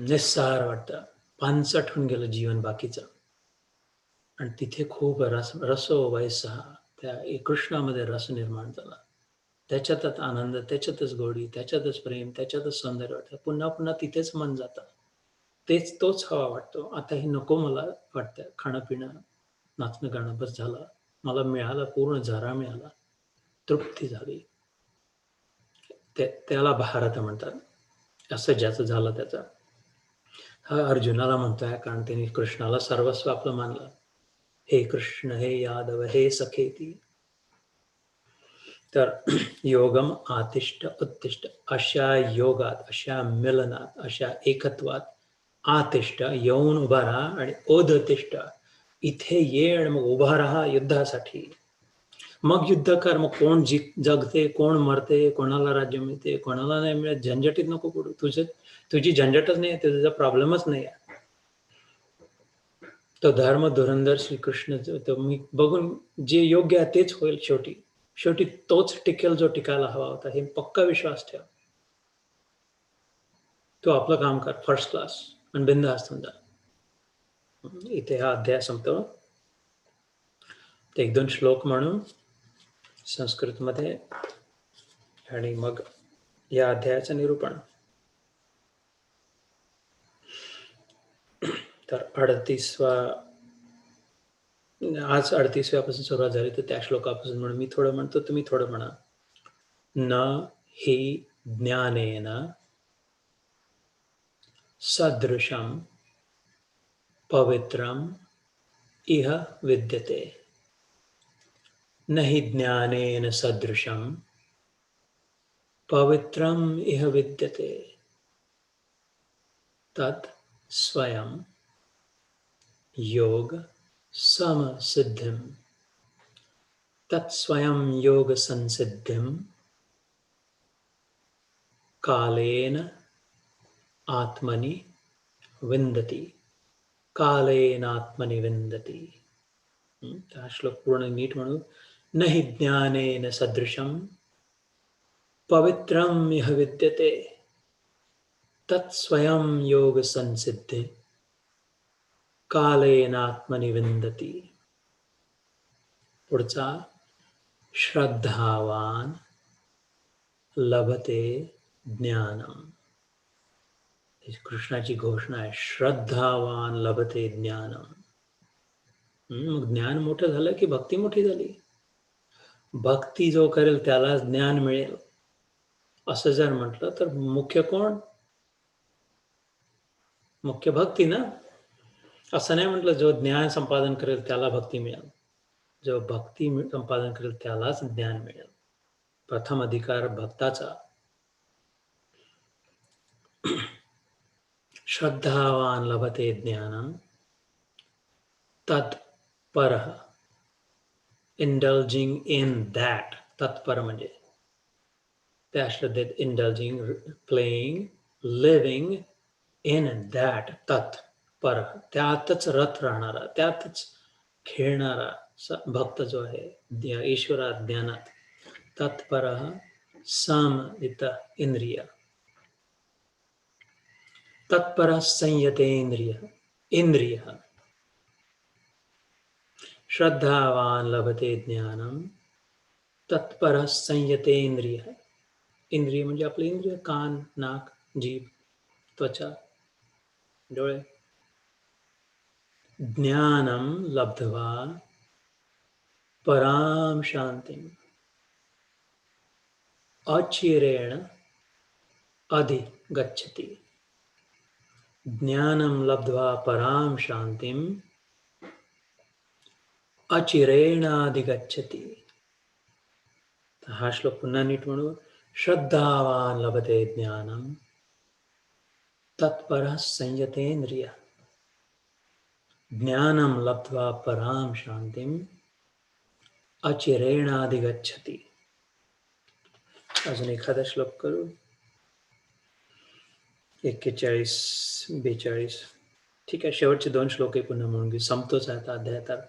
निस्सार वाटतं, पानसट होऊन गेलं जीवन बाकीचं. आणि तिथे खूप रसो वैसा, त्या कृष्णामध्ये रस निर्माण झाला. त्याच्यातच आनंद, त्याच्यातच गोडी, त्याच्यातच प्रेम, त्याच्यातच सौंदर्य वाटतं. पुन्हा पुन्हा तिथेच मन जातं. तोच हवा वाटतो. आता हे नको मला वाटतं. खाणं पिणं, नाचणं गाणं बस झालं. मला मिळालं, पूर्ण झरा मिळाला, तृप्ती झाली. त्याला भारत म्हणतात. असं ज्याचं झालं त्याचा. हा अर्जुनाला म्हणतोय, कारण त्यांनी कृष्णाला सर्वस्व आपलं मानलं. हे कृष्ण, हे यादव, हे सखेती. तर योगम आतिष्ठ उत्तिष्ठ, अशा योगात, अशा मिलनात, अशा एकत्वात आतिष्ठ, येऊन उभा राहा. आणि ओदतिष्ठ, इथे ये आणि मग उभा राहा युद्धासाठी. मग युद्ध कर. मग कोण जगते, कोण मरते, कोणाला राज्य मिळते, कोणाला नाही मिळत, झंझटीत नको पडू. तुझी झंझटच नाही, तुझा प्रॉब्लेमच नाही आहे. तो धर्म धुरंधर श्रीकृष्ण, तो मी बघून जे योग्य आहे तेच होईल. शेवटी तोच टिकेल जो टिकायला हवा होता. हे पक्का विश्वास ठेव. तो आपलं काम कर फर्स्ट क्लास आणि बिनधास्त होऊन जा. इथे हा अध्याय संपतो. ते 1-2 श्लोक म्हणून संस्कृतमध्ये, आणि मग या अध्यायाचं निरूपण. तर 38वा, आज 38व्यापासून सुरुवात झाली, तर त्या श्लोकापासून म्हणून मी थोडं म्हणतो, तुम्ही थोडं म्हणा. न हि ज्ञानेन सदृशं पवित्रम इह विद्यते. न हि ज्ञानेन सदृशं पवित्रम इह विद्यते, तत् स्वयं योग समसिद्धिं, तत्स्वयं योग संसिद्धिं कालेन आत्मनि विन्दति, कालेन आत्मनि विन्दति. हा श्लोक पूर्ण नीट म्हणू. न हि ज्ञानेन सदृशं पवित्रम इह विद्यते, तत्स्वयं योग संसिद्धि कालेन आत्मनि विन्दति. पुढचा, श्रद्धावान लभते ज्ञानम. कृष्णाची घोषणा आहे, श्रद्धावान लभते ज्ञानम. मग ज्ञान मोठं झालं की भक्ती मोठी झाली. भक्ती जो करेल त्याला ज्ञान मिळेल, असं जर म्हटलं तर मुख्य कोण? मुख्य भक्ती ना. असं नाही म्हटलं जो ज्ञान संपादन करेल त्याला भक्ती मिळेल. जो भक्ती संपादन करेल त्यालाच ज्ञान मिळेल. प्रथम अधिकार भक्ताचा. श्रद्धावान लभते ज्ञानम तत्परः, इंडल्जिंग इन दॅट. तत्पर म्हणजे त्या श्रद्धेत, indulging, playing, living in that, तत्पर, त्यातच रत राहणारा, त्यातच खेळणारा भक्त जो आहे ईश्वरात, ज्ञानात. तत्परः संयत इंद्रिय, तत्परः संयते इंद्रिय. श्रद्धावान लभते ज्ञानम तत्पर संयतेंद्रिय. इंद्रिय म्हणजे आपले इंद्रिय, कान, नाक, जीभ, त्वचा, डोळे. ज्ञानम लब्ध्वा पराम शांतिम अचिरेण अधिगच्छति. ज्ञानम लब्ध्वा पराम शांतिम अचिरेण अधिगच्छति. हा श्लोक पुन्हा नीट म्हणू. श्रद्धावान लभते ज्ञानम तत्पर संयतेंद्रिय. ज्ञानम लब्ध्वा पराम शांतिम अचिरेण अधिगच्छति. अजून एखादा श्लोक करू. 41-42. ठीक आहे, शेवटचे 2 श्लोक पुन्हा म्हणून घेऊ. संपतोच आता अध्याय. तर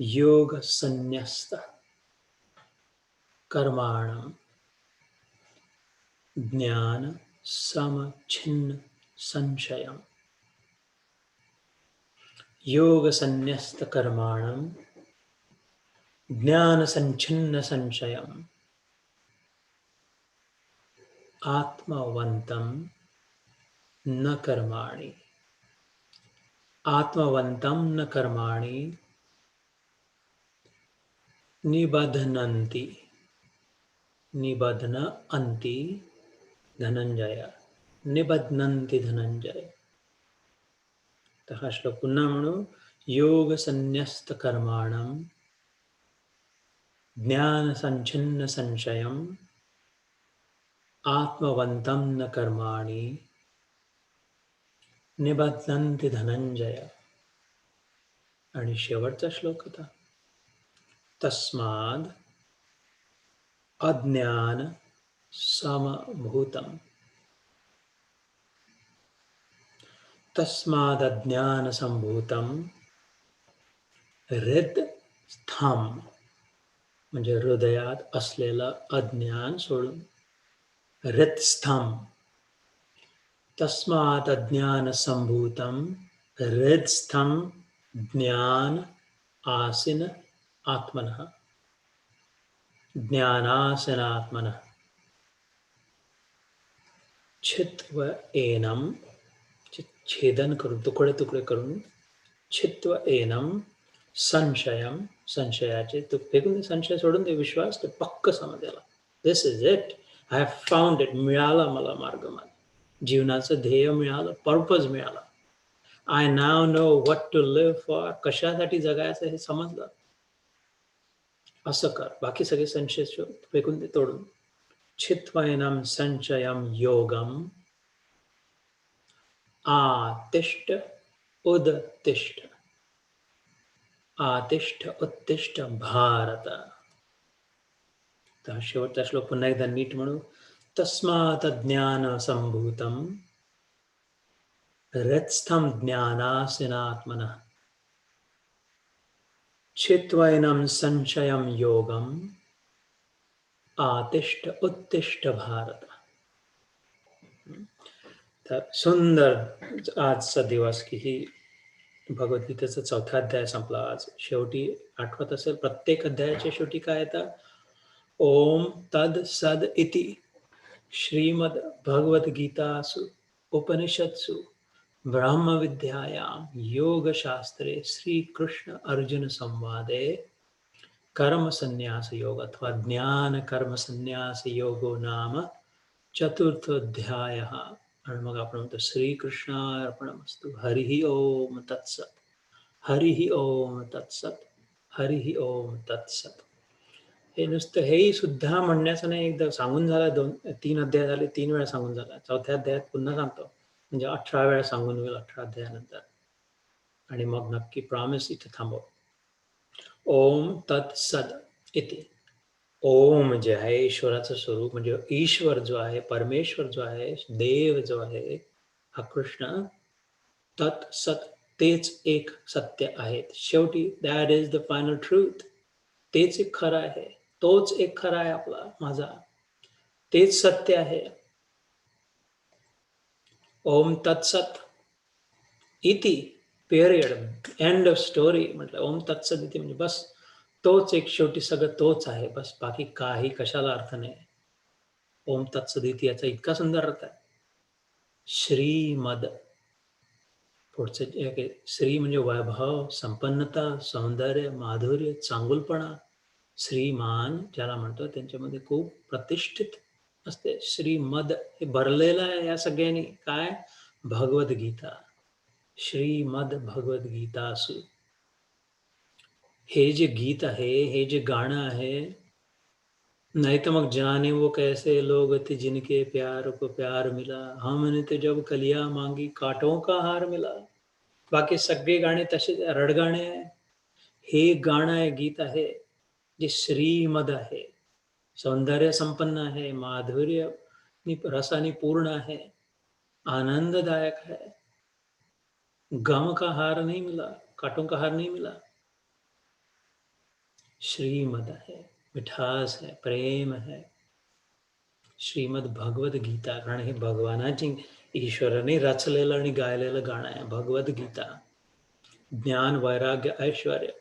योग संन्यस्त कर्माण ज्ञान समछिन्न संशयम. योग संन्यस्त कर्माण ज्ञान संछिन्न संशयम आत्मवंतम न कर्माणि. आत्मवंतम न कर्माणि निबध्नन्ति. निबध्न अंति धनंजय. निबध्नन्ति धनंजय. तर हा श्लोक पुन्हा म्हणू. योग संन्यस्त कर्माणम ज्ञान संछिन्न संशयम आत्मवंतम न कर्माणि निबध्नन्ति धनंजय. आणि शेवटचा श्लोक होता. तस्माद अज्ञान समभूतम. तस्माद अज्ञान संभूतम हृदस्थम. म्हणजे हृदयात असलेलं अज्ञान सोडून. हृदस्थम. तस्मात् अज्ञान संभूतम हृदस्थम ज्ञान आसीन आत्मनः. ज्ञानासीन आत्मनः छित्व एनम. छेदन करून, तुकडे तुकडे करून, छित्व एनम संशयम. संशयाचे तू फेकून दे. संशय सोडून दे. विश्वास ते पक्क समजायला. This is it. I have found it. मिळाला मला मार्ग. मला जीवनाचं ध्येय मिळालं. पर्पज मिळाला. I now know what to live for. कशासाठी जगायचं हे समजलं. असं कर. बाकी सगळे संशय फेकून दे, तोडून. छित्वैनम संशयम योगम आतिष्ठ उदतिष्ठ. आतिष्ठ उत्तिष्ठ भारत. तर शेवटचा श्लोक पुन्हा एकदा नीट म्हणू. तस्मात् ज्ञान संभूतम हृदस्थम ज्ञानासीनात्मनः छित्वैनम संशयम योगम आतिष्ठ उत्तिष्ठ भारत. तर सुंदर आजचा दिवस की ही भगवद्गीतेचा 4था अध्याय संपला आज. शेवटी आठवत असेल, प्रत्येक अध्यायाच्या शेवटी काय येतं. ओम तद सद इति श्रीमद भगवद्गीतासु उपनिषत्सु ब्रह्मविद्यायां योगशास्त्रे श्रीकृष्ण अर्जुन संवादे कर्म संन्यास योग अथवा ज्ञान कर्म संन्यास योगो नाम चतुर्थोऽध्यायः. आणि मग आपण म्हणतो श्रीकृष्णार्पणमस्तु. हरिः ओम तत्सत. हरिः ओम तत्सत. हरिः ओम तत्सत. हे नुसतं हेही सुद्धा म्हणण्याचं नाही. एकदा सांगून झालं. 3 अध्याय झाले. 3 वेळा सांगून झाला. 4थ्या अध्यायात पुन्हा सांगतो. म्हणजे 18 वेळा सांगून होईल 18 अध्यायानंतर. आणि मग नक्की प्रॉमिस इथे थांबव. ओम तत्सद इथे. ओम जे आहे ईश्वराचं स्वरूप, म्हणजे ईश्वर जो आहे, परमेश्वर जो आहे, देव जो आहे, हा कृष्ण. तत् सत, तेच एक सत्य आहे. शेवटी that is the final truth. तेच एक खरं आहे. तोच एक खरा आहे आपला, माझा. तेच सत्य आहे. ओम तत्सत इति पिरियड, एंड ऑफ स्टोरी म्हटलं. ओम तत्सदिती म्हणजे बस तोच एक, शेवटी सगळं तोच आहे, बस बाकी काही कशाला अर्थ नाही. ओम तत्सदिती याचा इतका सुंदर अर्थ आहे. श्रीमद, पुढचं जे श्री म्हणजे वैभव, संपन्नता, सौंदर्य, माधुर्य, चांगुलपणा. श्रीमान ज्याला म्हणतो त्यांच्यामध्ये खूप प्रतिष्ठित असते. श्रीमद हे भरलेलं आहे या सगळ्यांनी. काय? भगवद्गीता. श्रीमद भगवद्गीतासु. हे जे गीत आहे, हे जे गाणं आहे, नहीं तो मग जाने वो कैसे लोग थे जिनके प्यार को प्यार मिला, हमने तो जब कलिया मांगी कांटों का हार मिला. बाकी सगळे गाणे तसेच रडगाणे आहे. हे गाणं आहे, गीत आहे, जे श्रीमद आहे, सौंदर्य संपन्न आहे, माधुर्य रसाने पूर्ण आहे, आनंददायक है. गम का हार नहीं मिला, कांटों का हार नहीं मिला. श्रीमद है, मिठास है, प्रेम है. श्रीमद भगवद गीता, कारण हे भगवानाची, ईश्वराने रचलेलं आणि गायलेलं गाणं आहे भगवद्गीता. ज्ञान, वैराग्य, ऐश्वर्य,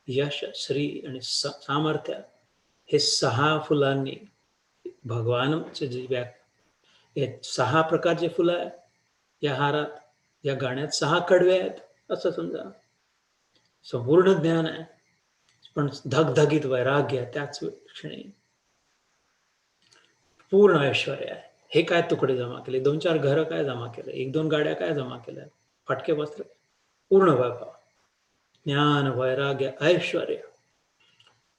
यश, श्री आणि सामर्थ्य हे 6 फुलांनी भगवानचे जे हे 6 प्रकारचे फुलं आहेत या हारात, या गाण्यात 6 कडवे आहेत असं समजा. संपूर्ण ज्ञान आहे, पण धगधगीत वैराग्य आहे त्याच क्षणी. पूर्ण ऐश्वर्य आहे. हे काय तुकडे जमा केले, 2-4 घरं काय जमा केले, 1-2 गाड्या काय जमा केल्या, फाटके वस्त्र, पूर्ण वैभव, ज्ञान, वैराग्य, ऐश्वर्य,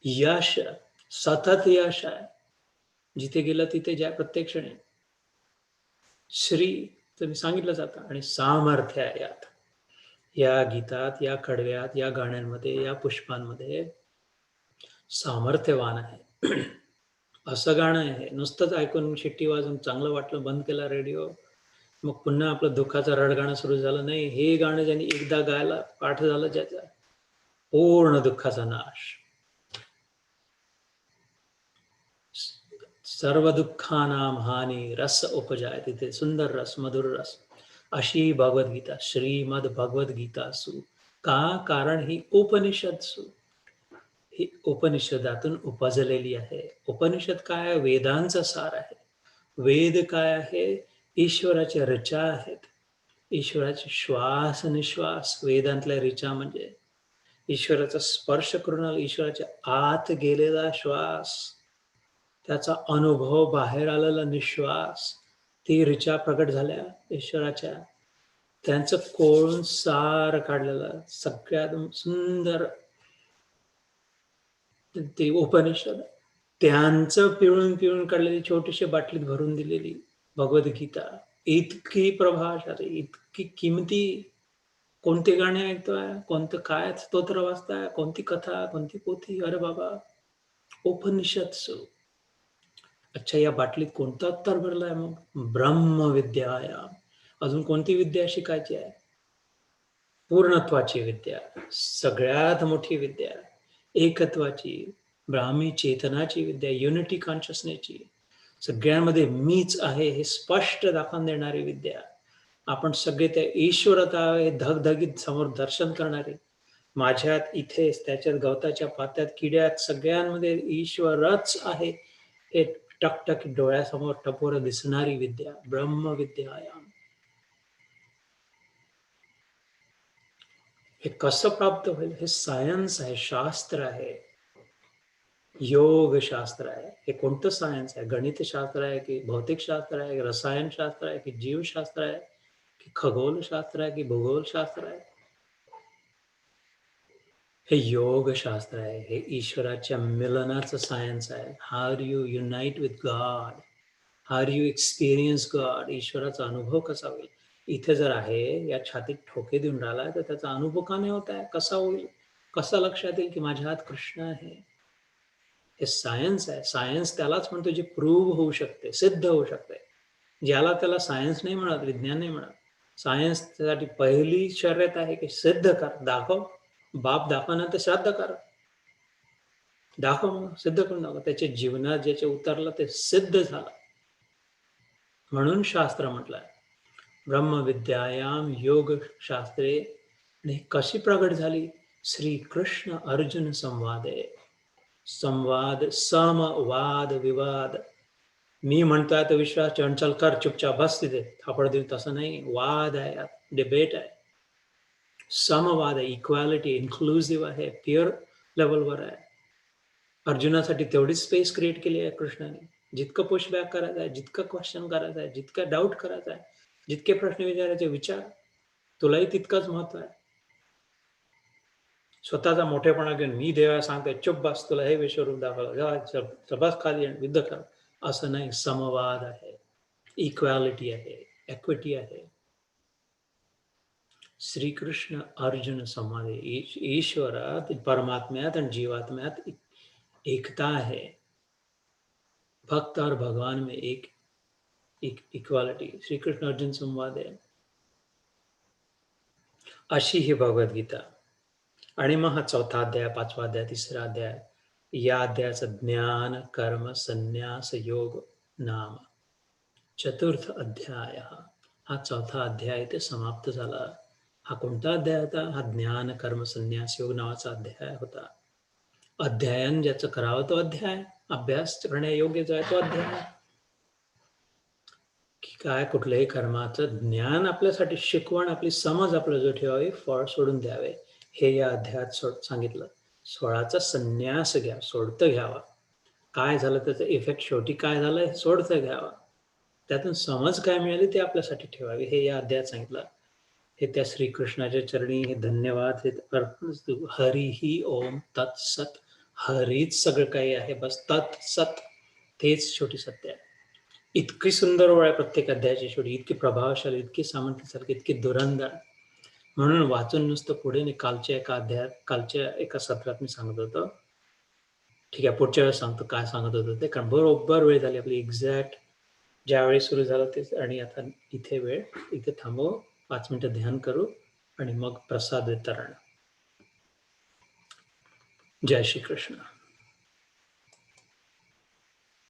यश, सतत यश आहे, जिथे गेलं तिथे ज्या प्रत्येक क्षणी. श्री तुम्ही सांगितलं जातं, आणि सामर्थ्य आहे यात, या गीतात, या कडव्यात, या गाण्यांमध्ये, या पुष्पांमध्ये सामर्थ्यवान आहे. असं गाणं आहे. नुसतंच ऐकून शिट्टी वाजून चांगलं वाटलं, बंद केला रेडिओ, मग पुन्हा आपलं दुःखाचं रडगाणं सुरू झालं. नाही, हे गाणं ज्यांनी एकदा गायला पाठ झालं, ज्याचा पूर्ण दुःखाचा नाश. सर्व दुःखानाम हानी रस उपजाय, तिथे सुंदर रस, मधुर रस, अशी भगवद्गीता, श्रीमद भगवद्गीतासु. का? कारण ही उपनिषदसु, ही उपनिषदातून उपजलेली आहे. उपनिषद काय? वेदांचा सार आहे. वेद काय आहे? ईश्वराच्या ऋचा आहेत. ईश्वराचे श्वास निश्वास, वेदांतल्या ऋचा म्हणजे ईश्वराचा स्पर्श करून ईश्वराच्या आत गेलेला श्वास, त्याचा अनुभव, बाहेर आलेला निश्वास, ती ऋचा प्रकट झाल्या ईश्वराच्या. त्यांचं कोण सार काढलेलं सगळ्यात सुंदर ते उपनिषद, त्यांचं पिळून पिळून काढलेली छोटीशी बाटलीत भरून दिलेली भगवद्गीता. इतकी प्रभावशाली, इतकी किमती. कोणते गाणे ऐकतोय, कोणतं काय स्तोत्र वाचताय, कोणती कथा, कोणती पोथी, अरे बाबा, उपनिषद. अच्छा, या बाटलीत कोणता उत्तर भरलाय मग? ब्रह्मविद्याया. अजून कोणती विद्या शिकायची आहे? पूर्णत्वाची विद्या, सगळ्यात मोठी विद्या, एकत्वाची, ब्राह्मी चेतनाची विद्या, युनिटी कॉन्शियसनेसची, सगळ्यांमध्ये मीच आहे हे स्पष्ट दाखवून देणारी विद्या. आपण सगळे त्या ईश्वरता हे धगधगीत समोर दर्शन करणारे, माझ्यात, इथेच, त्याच्यात, गवताच्या पात्यात, किड्यात, सगळ्यांमध्ये ईश्वरच आहे हे टकटक डोळ्यासमोर टपोर दिसणारी विद्या, ब्रह्मविद्यायाम. हे कसं प्राप्त होईल? हे सायन्स आहे, शास्त्र आहे, योग शास्त्र आहे. हे कोणतं सायन्स आहे? गणितशास्त्र आहे की भौतिकशास्त्र आहे, रसायनशास्त्र आहे की जीवशास्त्र आहे की खगोलशास्त्र आहे की भूगोलशास्त्र आहे? हे योगशास्त्र आहे. हे ईश्वराच्या मिलनाचं सायन्स आहे. How do you unite with God, how do you experience God. ईश्वराचा अनुभव कसा होईल? इथे जर आहे, या छातीत ठोके देऊन राहिला, तर त्याचा अनुभव का नाही होत आहे? कसा होईल? कसा लक्षात येईल की माझ्या हात कृष्ण आहे? हे सायन्स आहे. सायन्स त्यालाच म्हणतो जे प्रूव्ह होऊ शकते, सिद्ध होऊ शकते. ज्याला त्याला सायन्स नाही म्हणत, विज्ञान नाही म्हणत. सायन्स त्यासाठी पहिली शर्यत आहे की सिद्ध कर, दाखव. बाप दाखवणार तर श्राद्ध कर, दाखव, मग सिद्ध करून दाखव. त्याच्या जीवनात ज्याचे उतरलं ते सिद्ध झालं. म्हणून शास्त्र म्हटलंय ब्रह्मविद्यायाम योग शास्त्रे आणि कशी प्रगट झाली? श्री कृष्ण अर्जुन संवादे. संवाद, समवाद, विवाद. मी म्हणतोय तर विश्वास चंचल कर, चुपचाप बस तिथे, थापड देऊ, तसं नाही. वाद आहे, डिबेट आहे, समवाद आहे, इक्वॅलिटी, इन्क्लुसिव्ह आहे, पिअर लेवलवर आहे. अर्जुनासाठी तेवढीच स्पेस क्रिएट केली आहे कृष्णाने. जितकं पुशबॅक करायचं आहे, जितकं क्वेश्चन करायचं आहे, जितकं डाऊट करायचा आहे, जितके प्रश्न विचारायचे विचार, तुलाही तितकंच महत्व आहे. स्वतःचा मोठेपणा घेऊन मी देवा सांगतोय चुप बस, तुला हे विश्वरूप दाखवलं, बस खाली युद्ध कर, असं नाही. समवाद आहे, इक्वॅलिटी आहे, इक्विटी आहे. श्रीकृष्ण अर्जुन संवाद, ईश्वरात, परमात्म्यात आणि जीवात्म्यात एकता है. भक्त और भगवान में एक इक्वालिटी. श्री कृष्ण अर्जुन संवाद आहे, अशी ही भगवद्गीता. आणि मग हा चौथा अध्याय, पाचवा अध्याय, तिसरा अध्याय. या अध्यायाचं ज्ञान कर्म संन्यास योग नाम चतुर्थ अध्याय. हा चौथा अध्याय ते समाप्त झाला. हा कोणता अध्याय होता? हा ज्ञान कर्म संन्यास योग नावाचा अध्याय होता. अध्ययन ज्याचं करावं तो अध्याय, अभ्यास करण्यायोग्य जो आहे तो अध्याय. की काय कुठल्याही कर्माचं ज्ञान आपल्यासाठी, शिकवण, आपली समज आपल्या जो ठेवावी, फळ सोडून द्यावे, हे या अध्यायात सांगितलं. फळाचा संन्यास घ्या, सोडतं घ्यावा. काय झालं त्याचा इफेक्ट शेवटी काय झालं सोडतं घ्यावा. त्यातून समज काय मिळाली ते आपल्यासाठी ठेवावी, हे या अध्यायात सांगितलं. हे त्या श्रीकृष्णाच्या चरणी हे धन्यवाद, हे अर्पण. हरी ही ओम तत्सत. हरीच सगळं काही आहे, बस तत्सत, तेच शेवटी सत्य आहे. इतकी सुंदर ओळ आहे प्रत्येक अध्यायाची शेवटी, इतकी प्रभावशाली, इतकी सामर्थ्यसारखी, इतकी धुरंधर. म्हणून वाचून नुसतं पुढे नाही. कालच्या एका सत्रात मी सांगत होतो, ठीक आहे पुढच्या वेळेस सांगतो काय सांगत होतो ते, कारण बरोबर वेळ झाली आपली, एक्झॅक्ट ज्यावेळी सुरू झालं तेच. आणि आता इथे थांबव, 5 मिनिटं ध्यान करू आणि मग प्रसाद वितरण. जय श्री कृष्ण.